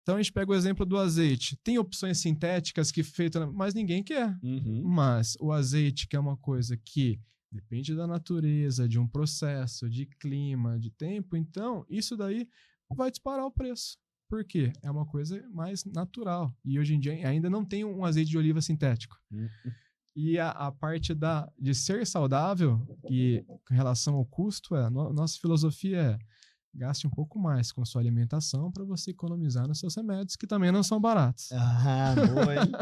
Então a gente pega o exemplo do azeite. Tem opções sintéticas que feitas, mas ninguém quer. Uhum. Mas o azeite, que é uma coisa que depende da natureza, de um processo, de clima, de tempo, então isso daí vai disparar o preço. Por quê? É uma coisa mais natural. E hoje em dia ainda não tem um azeite de oliva sintético. Uhum. E a parte de ser saudável e com relação ao custo, nossa filosofia é gaste um pouco mais com sua alimentação para você economizar nos seus remédios, que também não são baratos. Ah, boa, hein?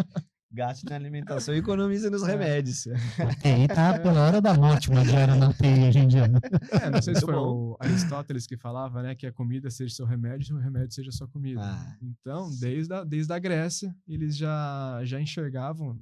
Gaste na alimentação e economiza nos remédios. E tá pela hora da morte, mas já não tem hoje em dia. Não sei se foi o Aristóteles que falava, né, que a comida seja seu remédio e o remédio seja sua comida. Então, desde a Grécia, eles já enxergavam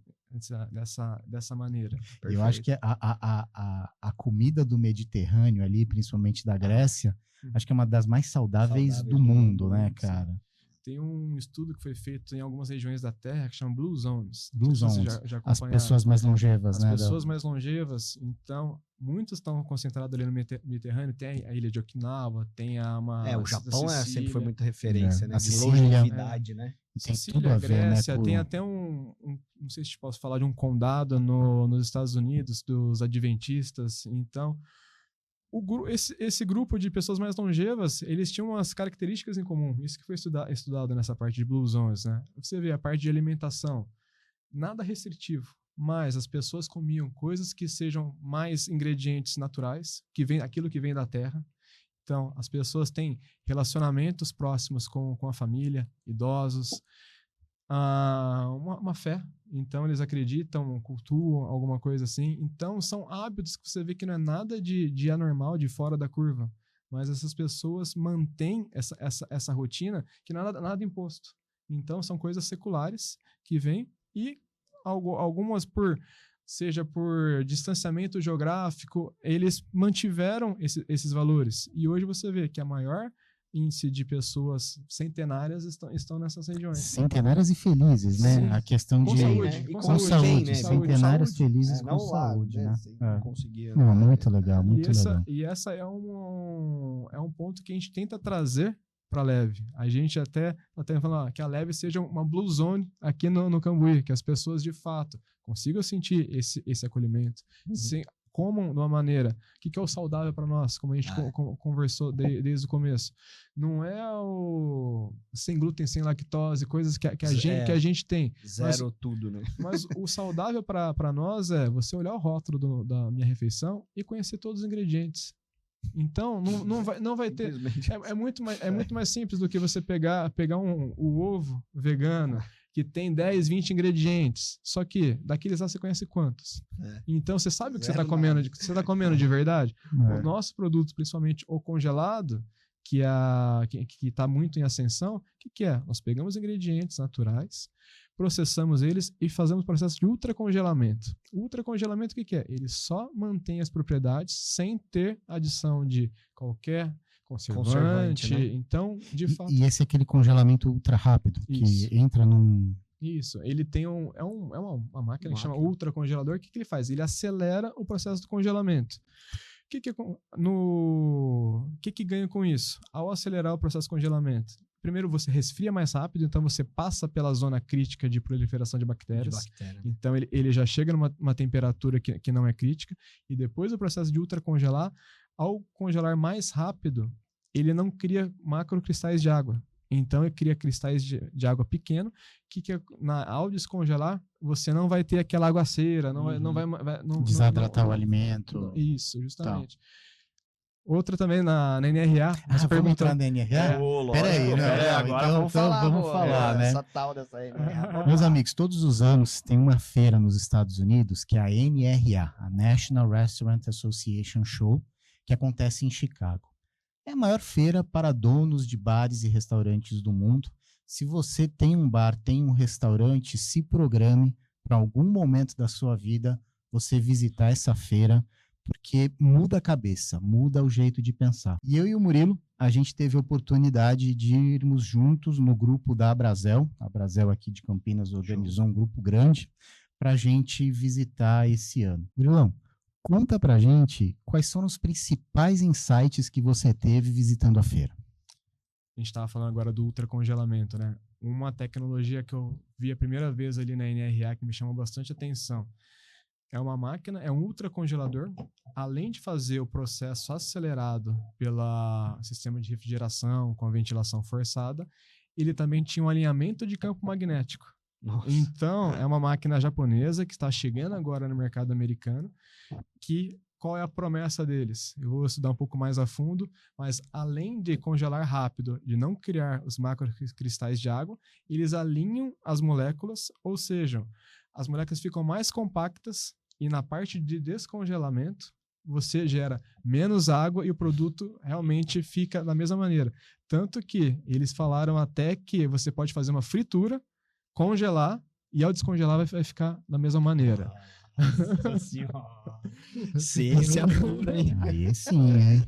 dessa maneira. Perfeito. Eu acho que a comida do Mediterrâneo ali, principalmente da Grécia, acho que é uma das mais saudáveis do mundo, né, cara? Tem um estudo que foi feito em algumas regiões da Terra que chama Blue Zones. Blue Zones. As pessoas mais longevas, né? As pessoas mais longevas. Então, muitos estão concentrados ali no Mediterrâneo. Tem a ilha de Okinawa, tem o Japão sempre foi muita referência, né? A Sicília, de longevidade, né? Tem Sicília, tudo a ver, Grécia, né? Tem até não sei se posso falar de um condado nos Estados Unidos, dos adventistas. Então, esse grupo de pessoas mais longevas, eles tinham umas características em comum. Isso que foi estudado nessa parte de Blue Zones, né? Você vê a parte de alimentação, nada restritivo, mas as pessoas comiam coisas que sejam mais ingredientes naturais, aquilo que vem da terra. Então, as pessoas têm relacionamentos próximos com a família, idosos, uma fé. Então, eles acreditam, cultuam, alguma coisa assim. Então, são hábitos que você vê que não é nada de anormal, de fora da curva. Mas essas pessoas mantêm essa rotina que não é nada imposto. Então, são coisas seculares que vêm e algumas seja por distanciamento geográfico, eles mantiveram esses valores. E hoje você vê que a maior índice de pessoas centenárias estão nessas regiões. Centenárias e felizes, né? Sim. A questão Com de... saúde. Com saúde, né? centenárias felizes com não saúde, lá, né? Não conseguia. Não, muito legal, muito legal. E essa é um ponto que a gente tenta trazer para a Leve. A gente até falando que a Leve seja uma Blue Zone aqui no Cambuí, que as pessoas de fato consigam sentir esse acolhimento, comam de uma maneira. O que é o saudável para nós, como a gente conversou desde o começo? Não é o sem glúten, sem lactose, coisas que a gente tem. Zero tudo, né? Mas o saudável para nós é você olhar o rótulo da minha refeição e conhecer todos os ingredientes. Então, não vai ter... É muito mais simples do que você pegar o ovo vegano, que tem 10, 20 ingredientes. Só que, daqueles lá, você conhece quantos? Então, você sabe o que você está comendo de verdade? O nosso produto, principalmente o congelado, que está muito em ascensão, o que é? Nós pegamos ingredientes naturais, processamos eles e fazemos processo de ultracongelamento. O ultracongelamento, o que é? Ele só mantém as propriedades sem ter adição de qualquer conservante. Né? Então, de fato... E esse é aquele congelamento ultra rápido, que entra num... Isso, ele tem uma máquina que chama ultracongelador. O que ele faz? Ele acelera o processo do congelamento. O que ganha com isso? Ao acelerar o processo de congelamento, primeiro você resfria mais rápido, então você passa pela zona crítica de proliferação de bactérias. Então ele já chega numa temperatura que não é crítica, e depois do processo de ultracongelar, ao congelar mais rápido, ele não cria macrocristais de água. Então ele cria cristais de água pequeno, ao descongelar, você não vai ter aquela aguaceira, não vai desidratar o alimento. Isso, justamente. Outra também na NRA. Vamos entrar na NRA? Peraí, agora então vamos falar, né? Essa tal dessa NRA. Meus amigos, todos os anos tem uma feira nos Estados Unidos, que é a NRA, a National Restaurant Association Show, que acontece em Chicago. É a maior feira para donos de bares e restaurantes do mundo. Se você tem um bar, tem um restaurante, se programe para algum momento da sua vida você visitar essa feira, porque muda a cabeça, muda o jeito de pensar. E eu e o Murilo, a gente teve a oportunidade de irmos juntos no grupo da Abrazel. A Abrazel aqui de Campinas organizou um grupo grande para a gente visitar esse ano. Murilão, conta pra gente quais são os principais insights que você teve visitando a feira. A gente estava falando agora do ultracongelamento, né? Uma tecnologia que eu vi a primeira vez ali na NRA que me chamou bastante atenção. É uma máquina, é um ultracongelador. Além de fazer o processo acelerado pelo sistema de refrigeração com a ventilação forçada, ele também tinha um alinhamento de campo magnético. Nossa. Então, é uma máquina japonesa que está chegando agora no mercado americano, qual é a promessa deles? Eu vou estudar um pouco mais a fundo, mas além de congelar rápido, de não criar os macrocristais de água, eles alinham as moléculas, ou seja, as moléculas ficam mais compactas e na parte de descongelamento, você gera menos água e o produto realmente fica da mesma maneira. Tanto que eles falaram até que você pode fazer uma fritura, congelar e ao descongelar vai ficar da mesma maneira. Ciência pura, hein? Aí sim, hein?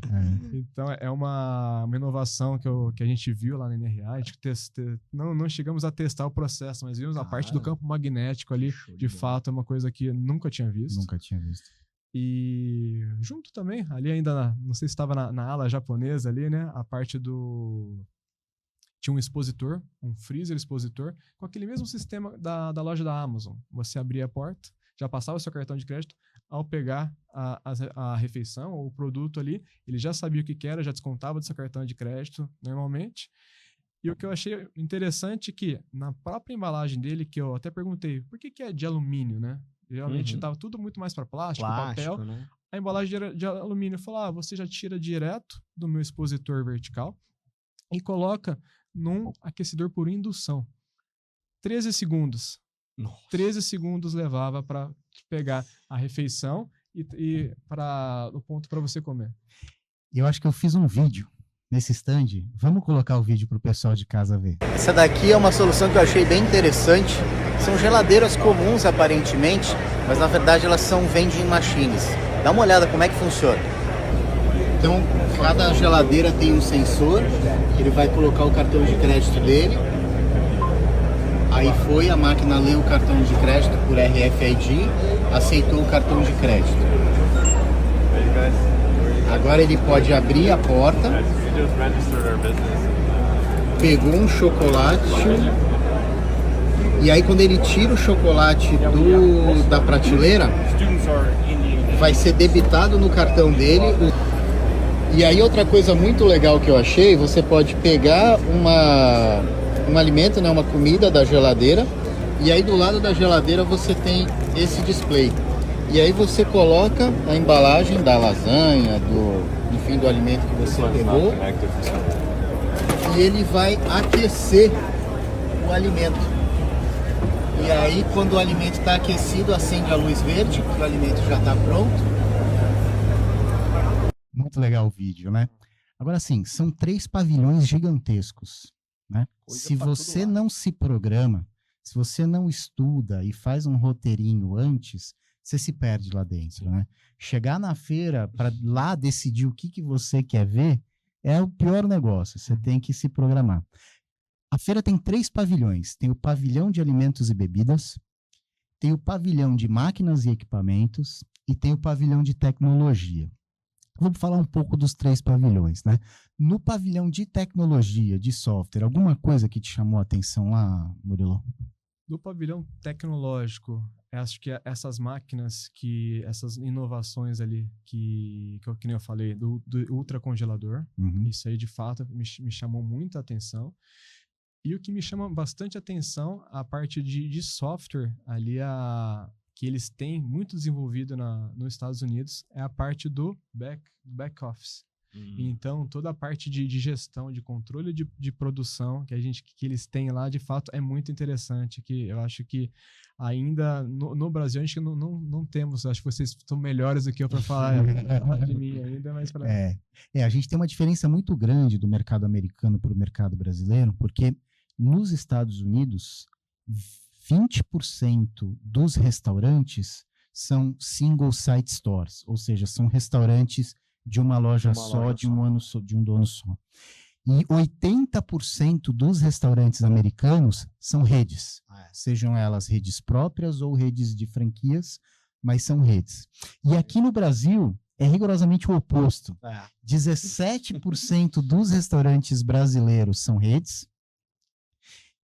Então é uma inovação que a gente viu lá na NRA. A gente não chegamos a testar o processo, mas vimos a parte do campo magnético ali. De fato, é uma coisa que nunca tinha visto. Nunca tinha visto. E junto também, ali ainda, não sei se estava na ala japonesa ali, né? A parte do... Tinha um expositor, um freezer expositor, com aquele mesmo sistema da loja da Amazon. Você abria a porta, já passava o seu cartão de crédito, ao pegar a refeição ou o produto ali, ele já sabia o que era, já descontava do seu cartão de crédito normalmente. E o que eu achei interessante é que na própria embalagem dele, que eu até perguntei, por que é de alumínio, né? Geralmente estava tudo muito mais para plástico, papel. Né? A embalagem era de alumínio. Falou, você já tira direto do meu expositor vertical e coloca num aquecedor por indução. 13 segundos. Nossa. 13 segundos levava para pegar a refeição e para o ponto para você comer. Eu acho que eu fiz um vídeo nesse stand. Vamos colocar o vídeo para o pessoal de casa ver. Essa daqui é uma solução que eu achei bem interessante. São geladeiras comuns aparentemente, mas na verdade elas são vending machines. Dá uma olhada como é que funciona. Então, cada geladeira tem um sensor, ele vai colocar o cartão de crédito dele. Aí a máquina leu o cartão de crédito por RFID, aceitou o cartão de crédito. Agora ele pode abrir a porta, pegou um chocolate, e aí quando ele tira o chocolate da prateleira, vai ser debitado no cartão dele. E aí outra coisa muito legal que eu achei, você pode pegar um alimento, né, uma comida da geladeira, e aí do lado da geladeira você tem esse display. E aí você coloca a embalagem da lasanha, do alimento que você pegou, e ele vai aquecer o alimento. E aí quando o alimento está aquecido, acende a luz verde, que o alimento já está pronto. Muito legal o vídeo, né? Agora sim, são 3 pavilhões gigantescos, né? Se você não se programa, se você não estuda e faz um roteirinho antes, você se perde lá dentro, né? Chegar na feira para lá decidir o que você quer ver é o pior negócio, você tem que se programar. A feira tem 3 pavilhões, tem o pavilhão de alimentos e bebidas, tem o pavilhão de máquinas e equipamentos e tem o pavilhão de tecnologia. Vamos falar um pouco dos 3 pavilhões, né? No pavilhão de tecnologia, de software, alguma coisa que te chamou a atenção lá, Murilo? Do pavilhão tecnológico, acho que essas máquinas, essas inovações ali, que nem eu falei, do ultracongelador, isso aí de fato me chamou muita atenção. E o que me chama bastante atenção, a parte de software ali, que eles têm muito desenvolvido nos Estados Unidos, é a parte do back office. Então, toda a parte de gestão, de controle de produção que eles têm lá, de fato, é muito interessante. Que eu acho que ainda no Brasil a gente não temos. Acho que vocês estão melhores do que eu para falar de mim ainda, mas a gente tem uma diferença muito grande do mercado americano para o mercado brasileiro, porque nos Estados Unidos 20% dos restaurantes são single site stores, ou seja, são restaurantes de uma loja só, de um dono só. E 80% dos restaurantes americanos são redes, sejam elas redes próprias ou redes de franquias, mas são redes. E aqui no Brasil é rigorosamente o oposto. 17% dos restaurantes brasileiros são redes,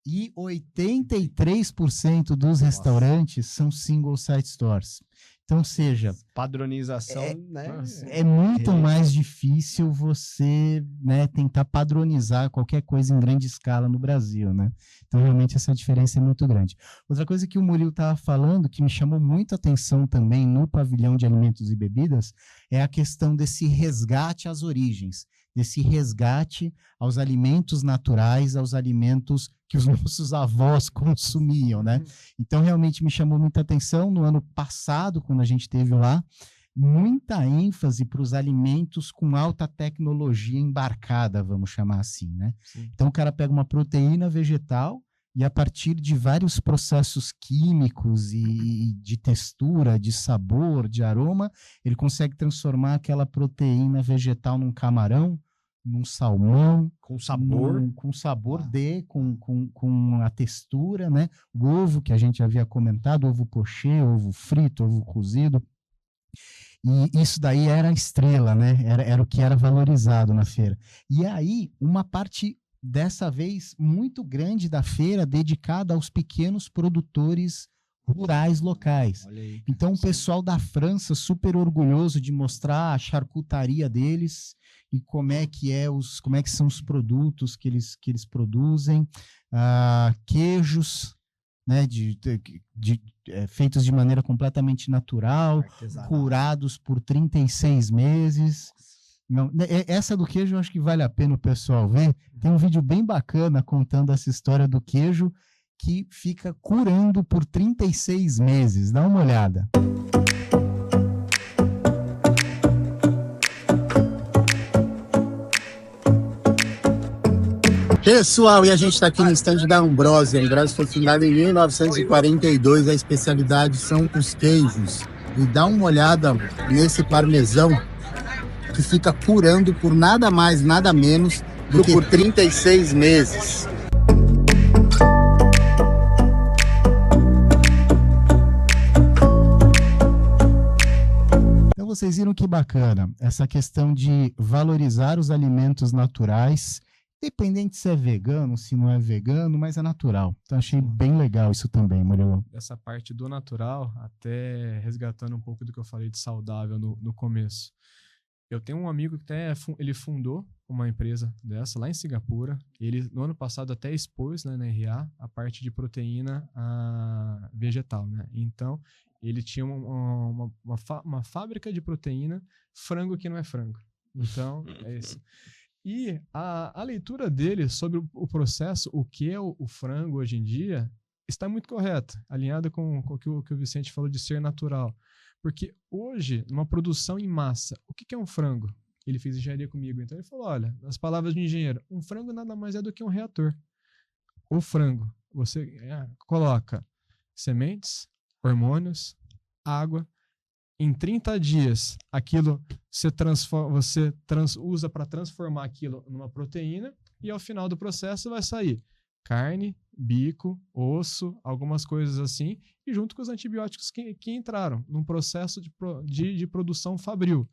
e 83% dos restaurantes são single site stores. Então, ou seja, padronização, é muito mais difícil você, né, tentar padronizar qualquer coisa em grande escala no Brasil, né? Então, realmente, essa diferença é muito grande. Outra coisa que o Murilo estava falando, que me chamou muito a atenção também no pavilhão de alimentos e bebidas, é a questão desse resgate às origens, desse resgate aos alimentos naturais, aos alimentos que os nossos avós consumiam, né? Então, realmente me chamou muita atenção. No ano passado, quando a gente esteve lá, muita ênfase para os alimentos com alta tecnologia embarcada, vamos chamar assim, né? Sim. Então, o cara pega uma proteína vegetal e, a partir de vários processos químicos e de textura, de sabor, de aroma, ele consegue transformar aquela proteína vegetal num camarão, num salmão, com sabor, com a textura, né? O ovo que a gente havia comentado, ovo pochê, ovo frito, ovo cozido. E isso daí era a estrela, né? Era o que era valorizado na feira. E aí, uma parte, dessa vez, muito grande da feira dedicada aos pequenos produtores rurais locais. Então, o pessoal da França, super orgulhoso de mostrar a charcutaria deles e como é que são os produtos que eles produzem, queijos, né, feitos de maneira completamente natural, curados por 36 meses. Não, essa do queijo eu acho que vale a pena o pessoal ver. Tem um vídeo bem bacana contando essa história do queijo que fica curando por 36 meses. Dá uma olhada. Pessoal, e a gente está aqui no stand da Ambrosia. A Ambrosia foi fundada em 1942. A especialidade são os queijos. E dá uma olhada nesse parmesão que fica curando por nada mais, nada menos do que por 36 meses. Então vocês viram que bacana essa questão de valorizar os alimentos naturais Independente se é vegano, se não é vegano, mas é natural. Então achei bem legal isso também, Murilo. Essa parte do natural, até resgatando um pouco do que eu falei de saudável no começo. Eu tenho um amigo que até ele fundou uma empresa dessa lá em Singapura. Ele, no ano passado, até expôs, né, na RA a parte de proteína vegetal, né? Então, ele tinha uma fábrica de proteína, frango que não é frango. Então, é isso. E a leitura dele sobre o processo, o que é o frango hoje em dia, está muito correta, alinhada com o que o Vicente falou de ser natural. Porque hoje, numa produção em massa, o que é um frango? Ele fez engenharia comigo, então ele falou, olha, nas palavras do engenheiro, um frango nada mais é do que um reator. O frango, você coloca sementes, hormônios, água. Em 30 dias, aquilo você usa para transformar aquilo numa proteína e ao final do processo vai sair carne, bico, osso, algumas coisas assim, e junto com os antibióticos que entraram num processo de produção fabril.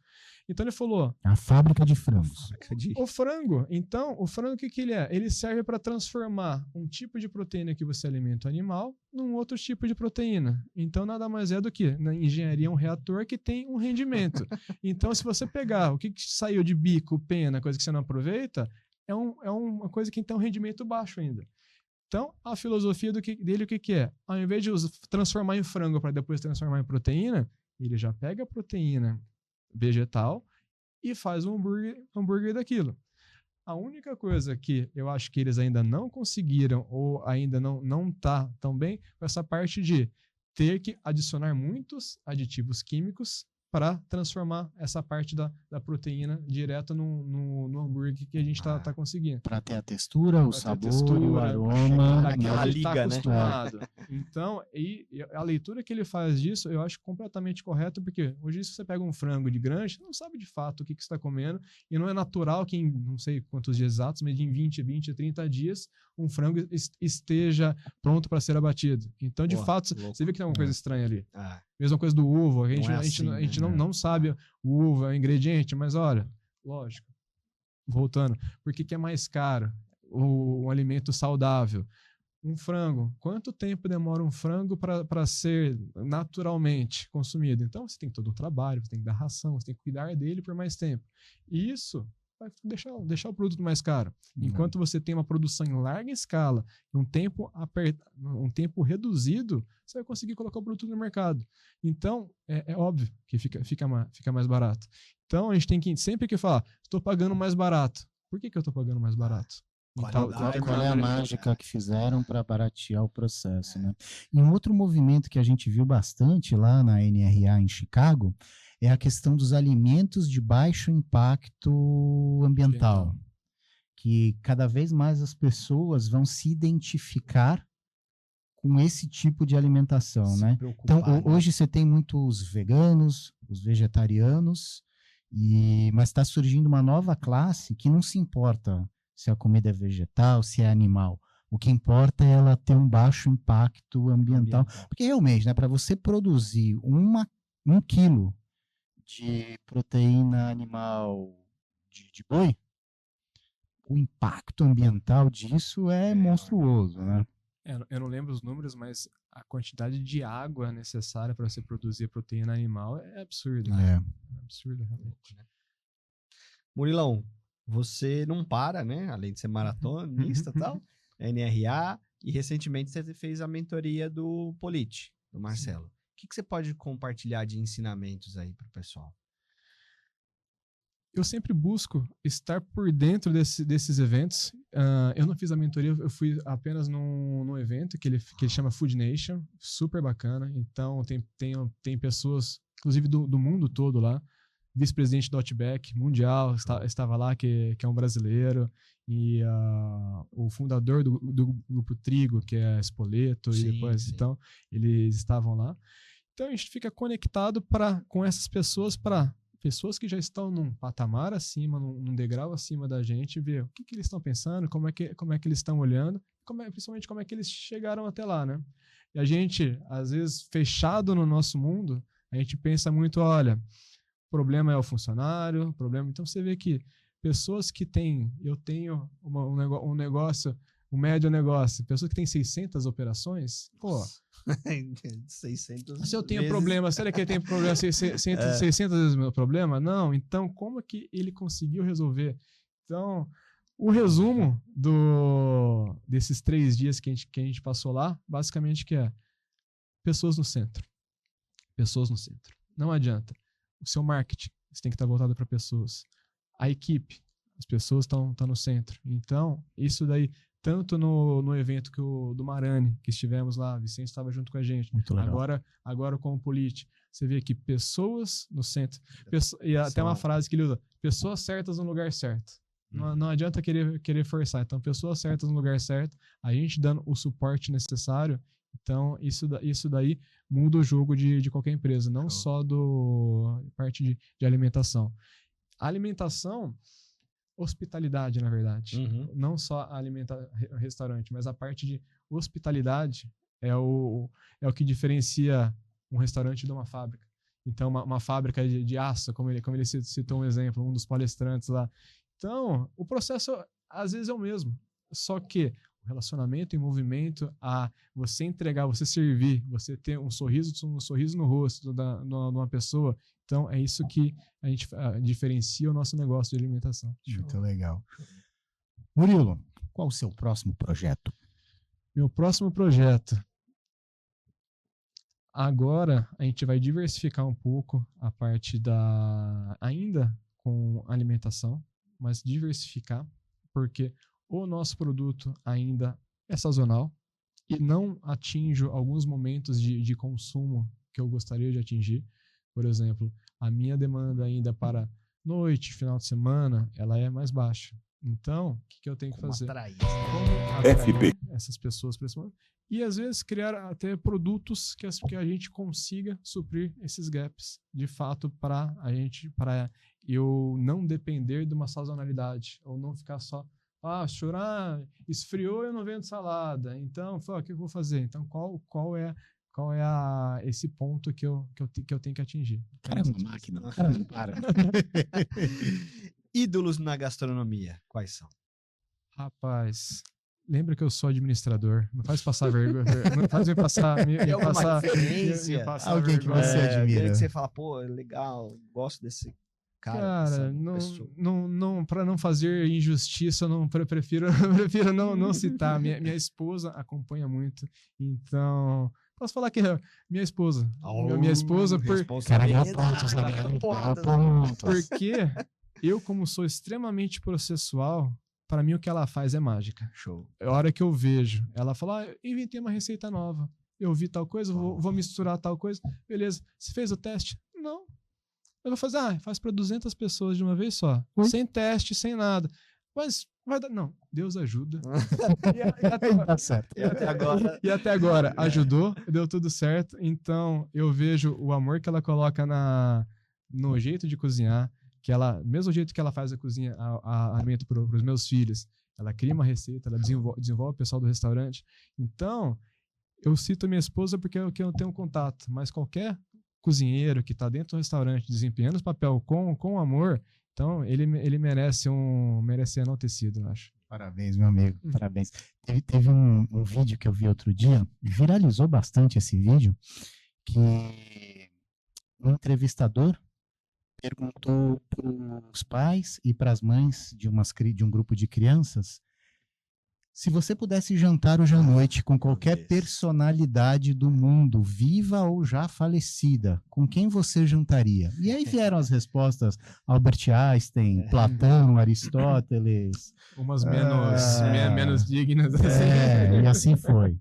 Então ele falou... A fábrica de frangos. O frango, então, o frango o que ele é? Ele serve para transformar um tipo de proteína que você alimenta o animal num outro tipo de proteína. Então nada mais é do que, na engenharia, um reator que tem um rendimento. Então se você pegar o que saiu de bico, pena, coisa que você não aproveita, é uma coisa que tem um rendimento baixo ainda. Então, a filosofia dele, o que é? Ao invés de transformar em frango para depois transformar em proteína, ele já pega a proteína vegetal e faz um hambúrguer daquilo. A única coisa que eu acho que eles ainda não conseguiram ou ainda não tá tão bem é essa parte de ter que adicionar muitos aditivos químicos para transformar essa parte da proteína direto no hambúrguer que a gente tá conseguindo. Para ter a textura, o sabor, o aroma. Daquela liga, tá acostumado. Né? Então, a leitura que ele faz disso, eu acho completamente correta, porque hoje se você pega um frango de granja, você não sabe de fato o que você está comendo, e não é natural que em não sei quantos dias exatos, mas em 20, 30 dias, um frango esteja pronto para ser abatido. Então, de fato, louco. Você vê que tem alguma coisa estranha ali. Mesma coisa do ovo, a gente não sabe o ovo é o ingrediente, mas olha, lógico, voltando, por que é mais caro o alimento saudável? Um frango, quanto tempo demora um frango para ser naturalmente consumido? Então você tem todo um trabalho, você tem que dar ração, você tem que cuidar dele por mais tempo. E isso vai deixar o produto mais caro. Enquanto você tem uma produção em larga escala, um tempo reduzido, você vai conseguir colocar o produto no mercado. Então, é óbvio que fica mais barato. Então, a gente tem que sempre que falar, estou pagando mais barato. Por que eu estou pagando mais barato? Qual é a mágica que fizeram para baratear o processo, né? E um outro movimento que a gente viu bastante lá na NRA em Chicago é a questão dos alimentos de baixo impacto ambiental. Que cada vez mais as pessoas vão se identificar com esse tipo de alimentação, né? Então, hoje você tem muitos veganos, os vegetarianos, mas está surgindo uma nova classe que não se importa se a comida é vegetal, se é animal. O que importa é ela ter um baixo impacto ambiental. Porque realmente, né, para você produzir 1 quilo de proteína animal de boi, o impacto ambiental disso é monstruoso, né? Eu não lembro os números, mas a quantidade de água necessária para você produzir proteína animal é absurda. É absurda, realmente. Murilão, você não para, né? Além de ser maratonista e tal, NRA, e recentemente você fez a mentoria do Politi, do Marcelo. Sim. O que você pode compartilhar de ensinamentos aí para o pessoal? Eu sempre busco estar por dentro desses eventos. Eu não fiz a mentoria, eu fui apenas num evento que ele chama Food Nation, super bacana. Então tem pessoas, inclusive do mundo todo lá. Vice-presidente do Outback Mundial estava lá, que é um brasileiro, e o fundador do Grupo Trigo, que é Spoleto, e depois, sim. Então, eles estavam lá. Então, a gente fica conectado com essas pessoas, para pessoas que já estão num patamar acima, num degrau acima da gente, ver o que eles estão pensando, como é que eles estão olhando, principalmente como é que eles chegaram até lá, né? E a gente, às vezes, fechado no nosso mundo, a gente pensa muito, olha... O problema é o funcionário, então você vê que pessoas que têm, eu tenho um negócio, um médio negócio, pessoas que têm 600 operações, pô, 600 se eu tenho vezes. problema, será que ele tem problema 600 vezes o meu problema? Não, então como que ele conseguiu resolver? Então, o resumo desses 3 dias que a gente passou lá, basicamente que é pessoas no centro. Pessoas no centro. Não adianta. O seu marketing, você tem que estar voltado para pessoas. A equipe, as pessoas estão no centro. Então, isso daí, tanto no evento do Marani, que estivemos lá, o Vicente estava junto com a gente. Muito legal. Agora com o Polite, você vê aqui pessoas no centro. E até uma frase que ele usa, pessoas certas no lugar certo. Não adianta querer forçar. Então, pessoas certas no lugar certo, a gente dando o suporte necessário. Então, isso daí muda o jogo de qualquer empresa, não só do parte de alimentação. A alimentação, hospitalidade, na verdade. Não só restaurante, mas a parte de hospitalidade é o que diferencia um restaurante de uma fábrica. Então, uma fábrica de aço, como ele citou um exemplo, um dos palestrantes lá. Então, o processo às vezes é o mesmo, só que o relacionamento em movimento, a você entregar, você servir, você ter um sorriso no rosto de uma pessoa. Então, é isso que a gente diferencia o nosso negócio de alimentação. Muito legal. Murilo, qual o seu próximo projeto? Meu próximo projeto. Agora, a gente vai diversificar um pouco a parte ainda com alimentação, mas diversificar, porque o nosso produto ainda é sazonal e não atinge alguns momentos de consumo que eu gostaria de atingir. Por exemplo, a minha demanda ainda para noite, final de semana, ela é mais baixa. Então, o que eu tenho que fazer? Como atrair essas pessoas para esse momento? E, às vezes, criar até produtos que a gente consiga suprir esses gaps, de fato, para eu não depender de uma sazonalidade, ou não ficar só, chorar, esfriou, eu não vendo salada. Então, o que eu vou fazer? Então, qual é esse ponto que eu tenho que atingir? Cara, é uma máquina. Cara, não para. Ídolos na gastronomia, quais são? Rapaz, lembra que eu sou administrador. Não faz passar vergonha. Não faz me passar. Referência? Alguém que você admira. Que você fala, pô, legal, gosto desse cara. Não, para não fazer injustiça, eu prefiro não citar. Minha esposa acompanha muito. Então, posso falar que minha esposa. Minha esposa, porque eu, como sou extremamente processual, para mim o que ela faz é mágica. Show. A hora que eu vejo, ela fala, inventei uma receita nova. Eu vi tal coisa, vou misturar tal coisa. Beleza. Você fez o teste? Não. Eu vou fazer, faz para 200 pessoas de uma vez só. Sem teste, sem nada. Mas vai dar... Não, Deus ajuda. E até agora ajudou, deu tudo certo. Então, eu vejo o amor que ela coloca no jeito de cozinhar, que ela, mesmo jeito que ela faz a cozinha, a alimento para os meus filhos, ela cria uma receita, ela desenvolve o pessoal do restaurante. Então, eu cito a minha esposa porque eu tenho contato, mas qualquer cozinheiro que está dentro do restaurante desempenhando esse papel com amor, então ele merece ser enaltecido, eu acho. Parabéns, meu amigo, parabéns. Teve um vídeo que eu vi outro dia, viralizou bastante esse vídeo, que um entrevistador perguntou para os pais e para as mães de um grupo de crianças se você pudesse jantar hoje à noite com qualquer personalidade do mundo, viva ou já falecida, com quem você jantaria? E aí vieram as respostas: Albert Einstein, Platão, Aristóteles. Umas menos dignas. E assim foi.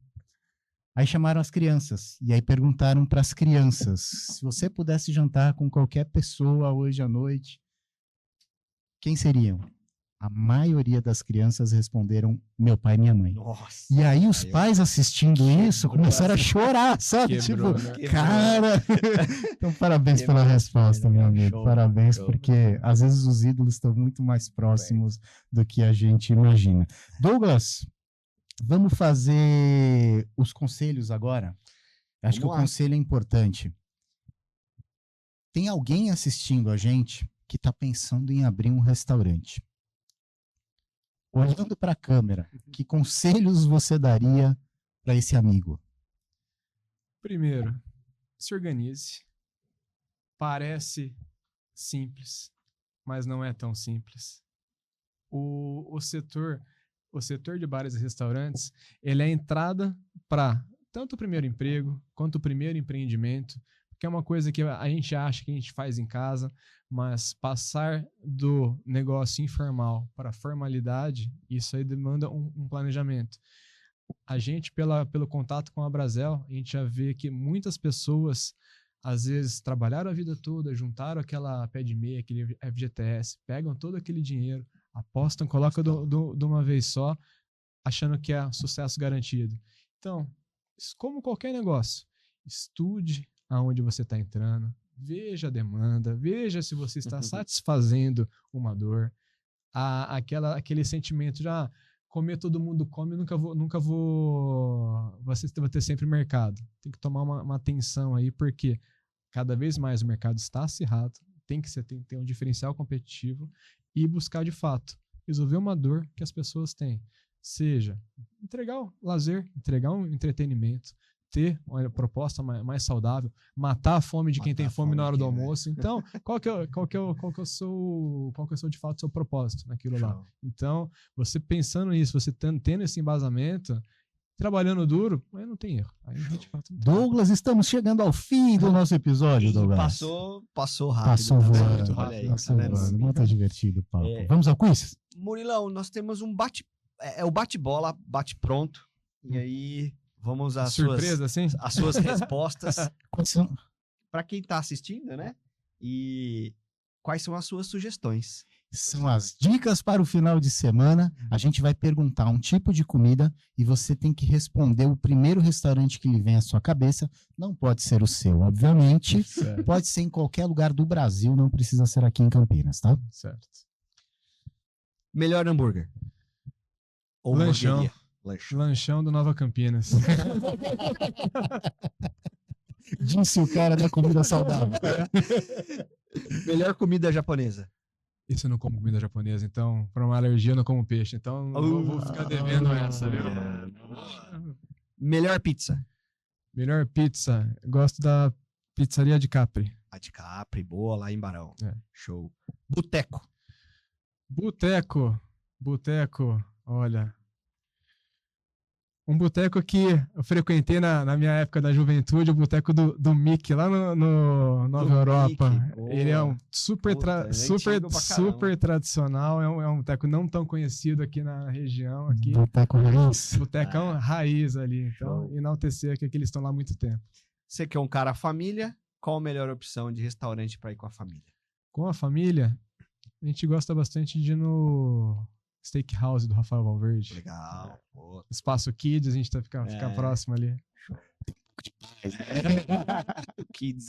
Aí chamaram as crianças, e aí perguntaram para as crianças, se você pudesse jantar com qualquer pessoa hoje à noite, quem seriam? A maioria das crianças responderam meu pai e minha mãe. Nossa, e aí os pais assistindo isso começaram a chorar, sabe? Cara... Então, parabéns pela resposta, meu amigo. Parabéns, porque às vezes os ídolos estão muito mais próximos do que a gente imagina. Douglas, vamos fazer os conselhos agora? Acho que o conselho é importante. Tem alguém assistindo a gente que está pensando em abrir um restaurante. Olhando para a câmera, que conselhos você daria para esse amigo? Primeiro, se organize. Parece simples, mas não é tão simples. O setor de bares e restaurantes, ele é a entrada para tanto o primeiro emprego quanto o primeiro empreendimento, que é uma coisa que a gente acha que a gente faz em casa, mas passar do negócio informal para a formalidade, isso aí demanda um planejamento. A gente, pelo contato com a Brasel, a gente já vê que muitas pessoas, às vezes, trabalharam a vida toda, juntaram aquela pé de meia, aquele FGTS, pegam todo aquele dinheiro, apostam, colocam de uma vez só, achando que é sucesso garantido. Então, como qualquer negócio, estude aonde você está entrando, veja a demanda, veja se você está satisfazendo uma dor, aquele sentimento de comer todo mundo come, nunca vou, você vai ter sempre mercado. Tem que tomar uma atenção aí, porque cada vez mais o mercado está acirrado, tem que ter um diferencial competitivo e buscar de fato resolver uma dor que as pessoas têm, seja entregar o lazer, entregar um entretenimento, ter uma proposta mais saudável, matar a fome de quem tem fome na hora do almoço. Então, qual que é o seu de fato seu propósito naquilo lá? Então, você pensando nisso, você tendo esse embasamento, trabalhando duro, aí não tem erro. Aí, de fato, não tem Douglas, estamos chegando ao fim do nosso episódio, Douglas. Passou rápido. Passou voando. Olha aí, Passou tá voando. Muito divertido o papo. Vamos ao quiz? Murilão, nós temos um o bate-bola, bate-pronto. E aí, vamos às suas respostas. Para quem está assistindo, né? E quais são as suas sugestões? São as dicas para o final de semana. A gente vai perguntar um tipo de comida e você tem que responder o primeiro restaurante que lhe vem à sua cabeça. Não pode ser o seu, obviamente. Certo. Pode ser em qualquer lugar do Brasil, não precisa ser aqui em Campinas, tá? Certo. Melhor hambúrguer? Ou Lanchão. Lanchão. Lanchão do Nova Campinas. Disse o cara da comida saudável. Melhor comida japonesa? Isso eu não como comida japonesa, então, para uma alergia, eu não como peixe. Então, vou ficar devendo essa, viu? Melhor pizza? Melhor pizza? Gosto da Pizzaria de Capri. A de Capri, boa, lá em Barão. Show. Boteco, olha. Um boteco que eu frequentei na minha época da juventude, o boteco do Mickey, lá no Nova Europa. Ele é um super tradicional, é um boteco não tão conhecido aqui na região. Boteco raiz. Botecão raiz ali. Então, enaltecer que eles estão lá há muito tempo. Você que é um cara família, qual a melhor opção de restaurante para ir com a família? Com a família, a gente gosta bastante de ir no Steakhouse do Rafael Valverde. Legal. Espaço Kids, a gente fica próximo ali. Kids.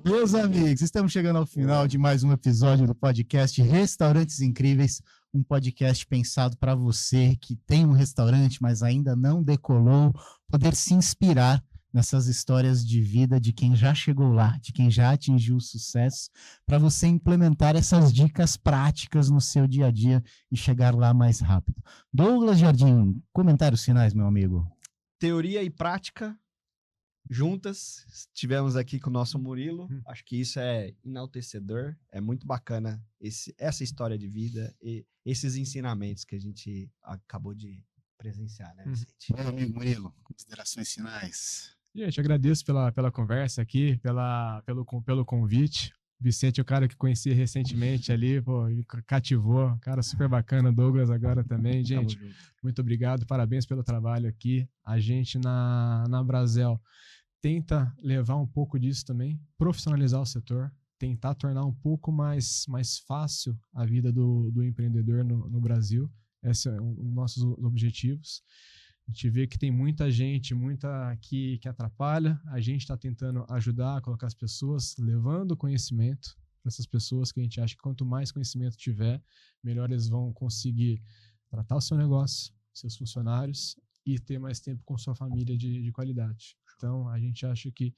Meus amigos, estamos chegando ao final de mais um episódio do podcast Restaurantes Incríveis, um podcast pensado para você que tem um restaurante, mas ainda não decolou, poder se inspirar nessas histórias de vida de quem já chegou lá, de quem já atingiu o sucesso, para você implementar essas dicas práticas no seu dia a dia e chegar lá mais rápido. Douglas Jardim, comentários finais, meu amigo. Teoria e prática juntas. Estivemos aqui com o nosso Murilo. Acho que isso é enaltecedor. É muito bacana essa história de vida e esses ensinamentos que a gente acabou de presenciar, né, Vicente? Meu amigo Murilo, considerações finais. Gente, agradeço pela conversa aqui, pelo convite. Vicente é o cara que conheci recentemente ali, me cativou. Cara super bacana, Douglas agora também. Gente, muito obrigado, parabéns pelo trabalho aqui. A gente na Brasel tenta levar um pouco disso também, profissionalizar o setor, tentar tornar um pouco mais fácil a vida do empreendedor no Brasil. Esse é um dos nossos objetivos. A gente vê que tem muita gente, que atrapalha. A gente está tentando ajudar a colocar as pessoas, levando conhecimento para essas pessoas, que a gente acha que quanto mais conhecimento tiver, melhor eles vão conseguir tratar o seu negócio, seus funcionários e ter mais tempo com sua família de qualidade. Então, a gente acha que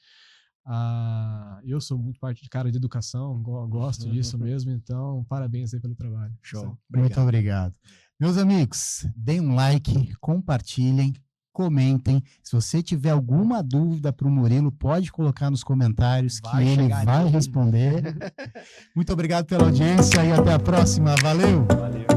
Eu sou muito parte de cara de educação, gosto disso mesmo, então parabéns aí pelo trabalho. Show. Muito obrigado. Meus amigos, deem um like, compartilhem, comentem. Se você tiver alguma dúvida para o Murilo, pode colocar nos comentários que ele vai responder. Muito obrigado pela audiência e até a próxima. Valeu! Valeu.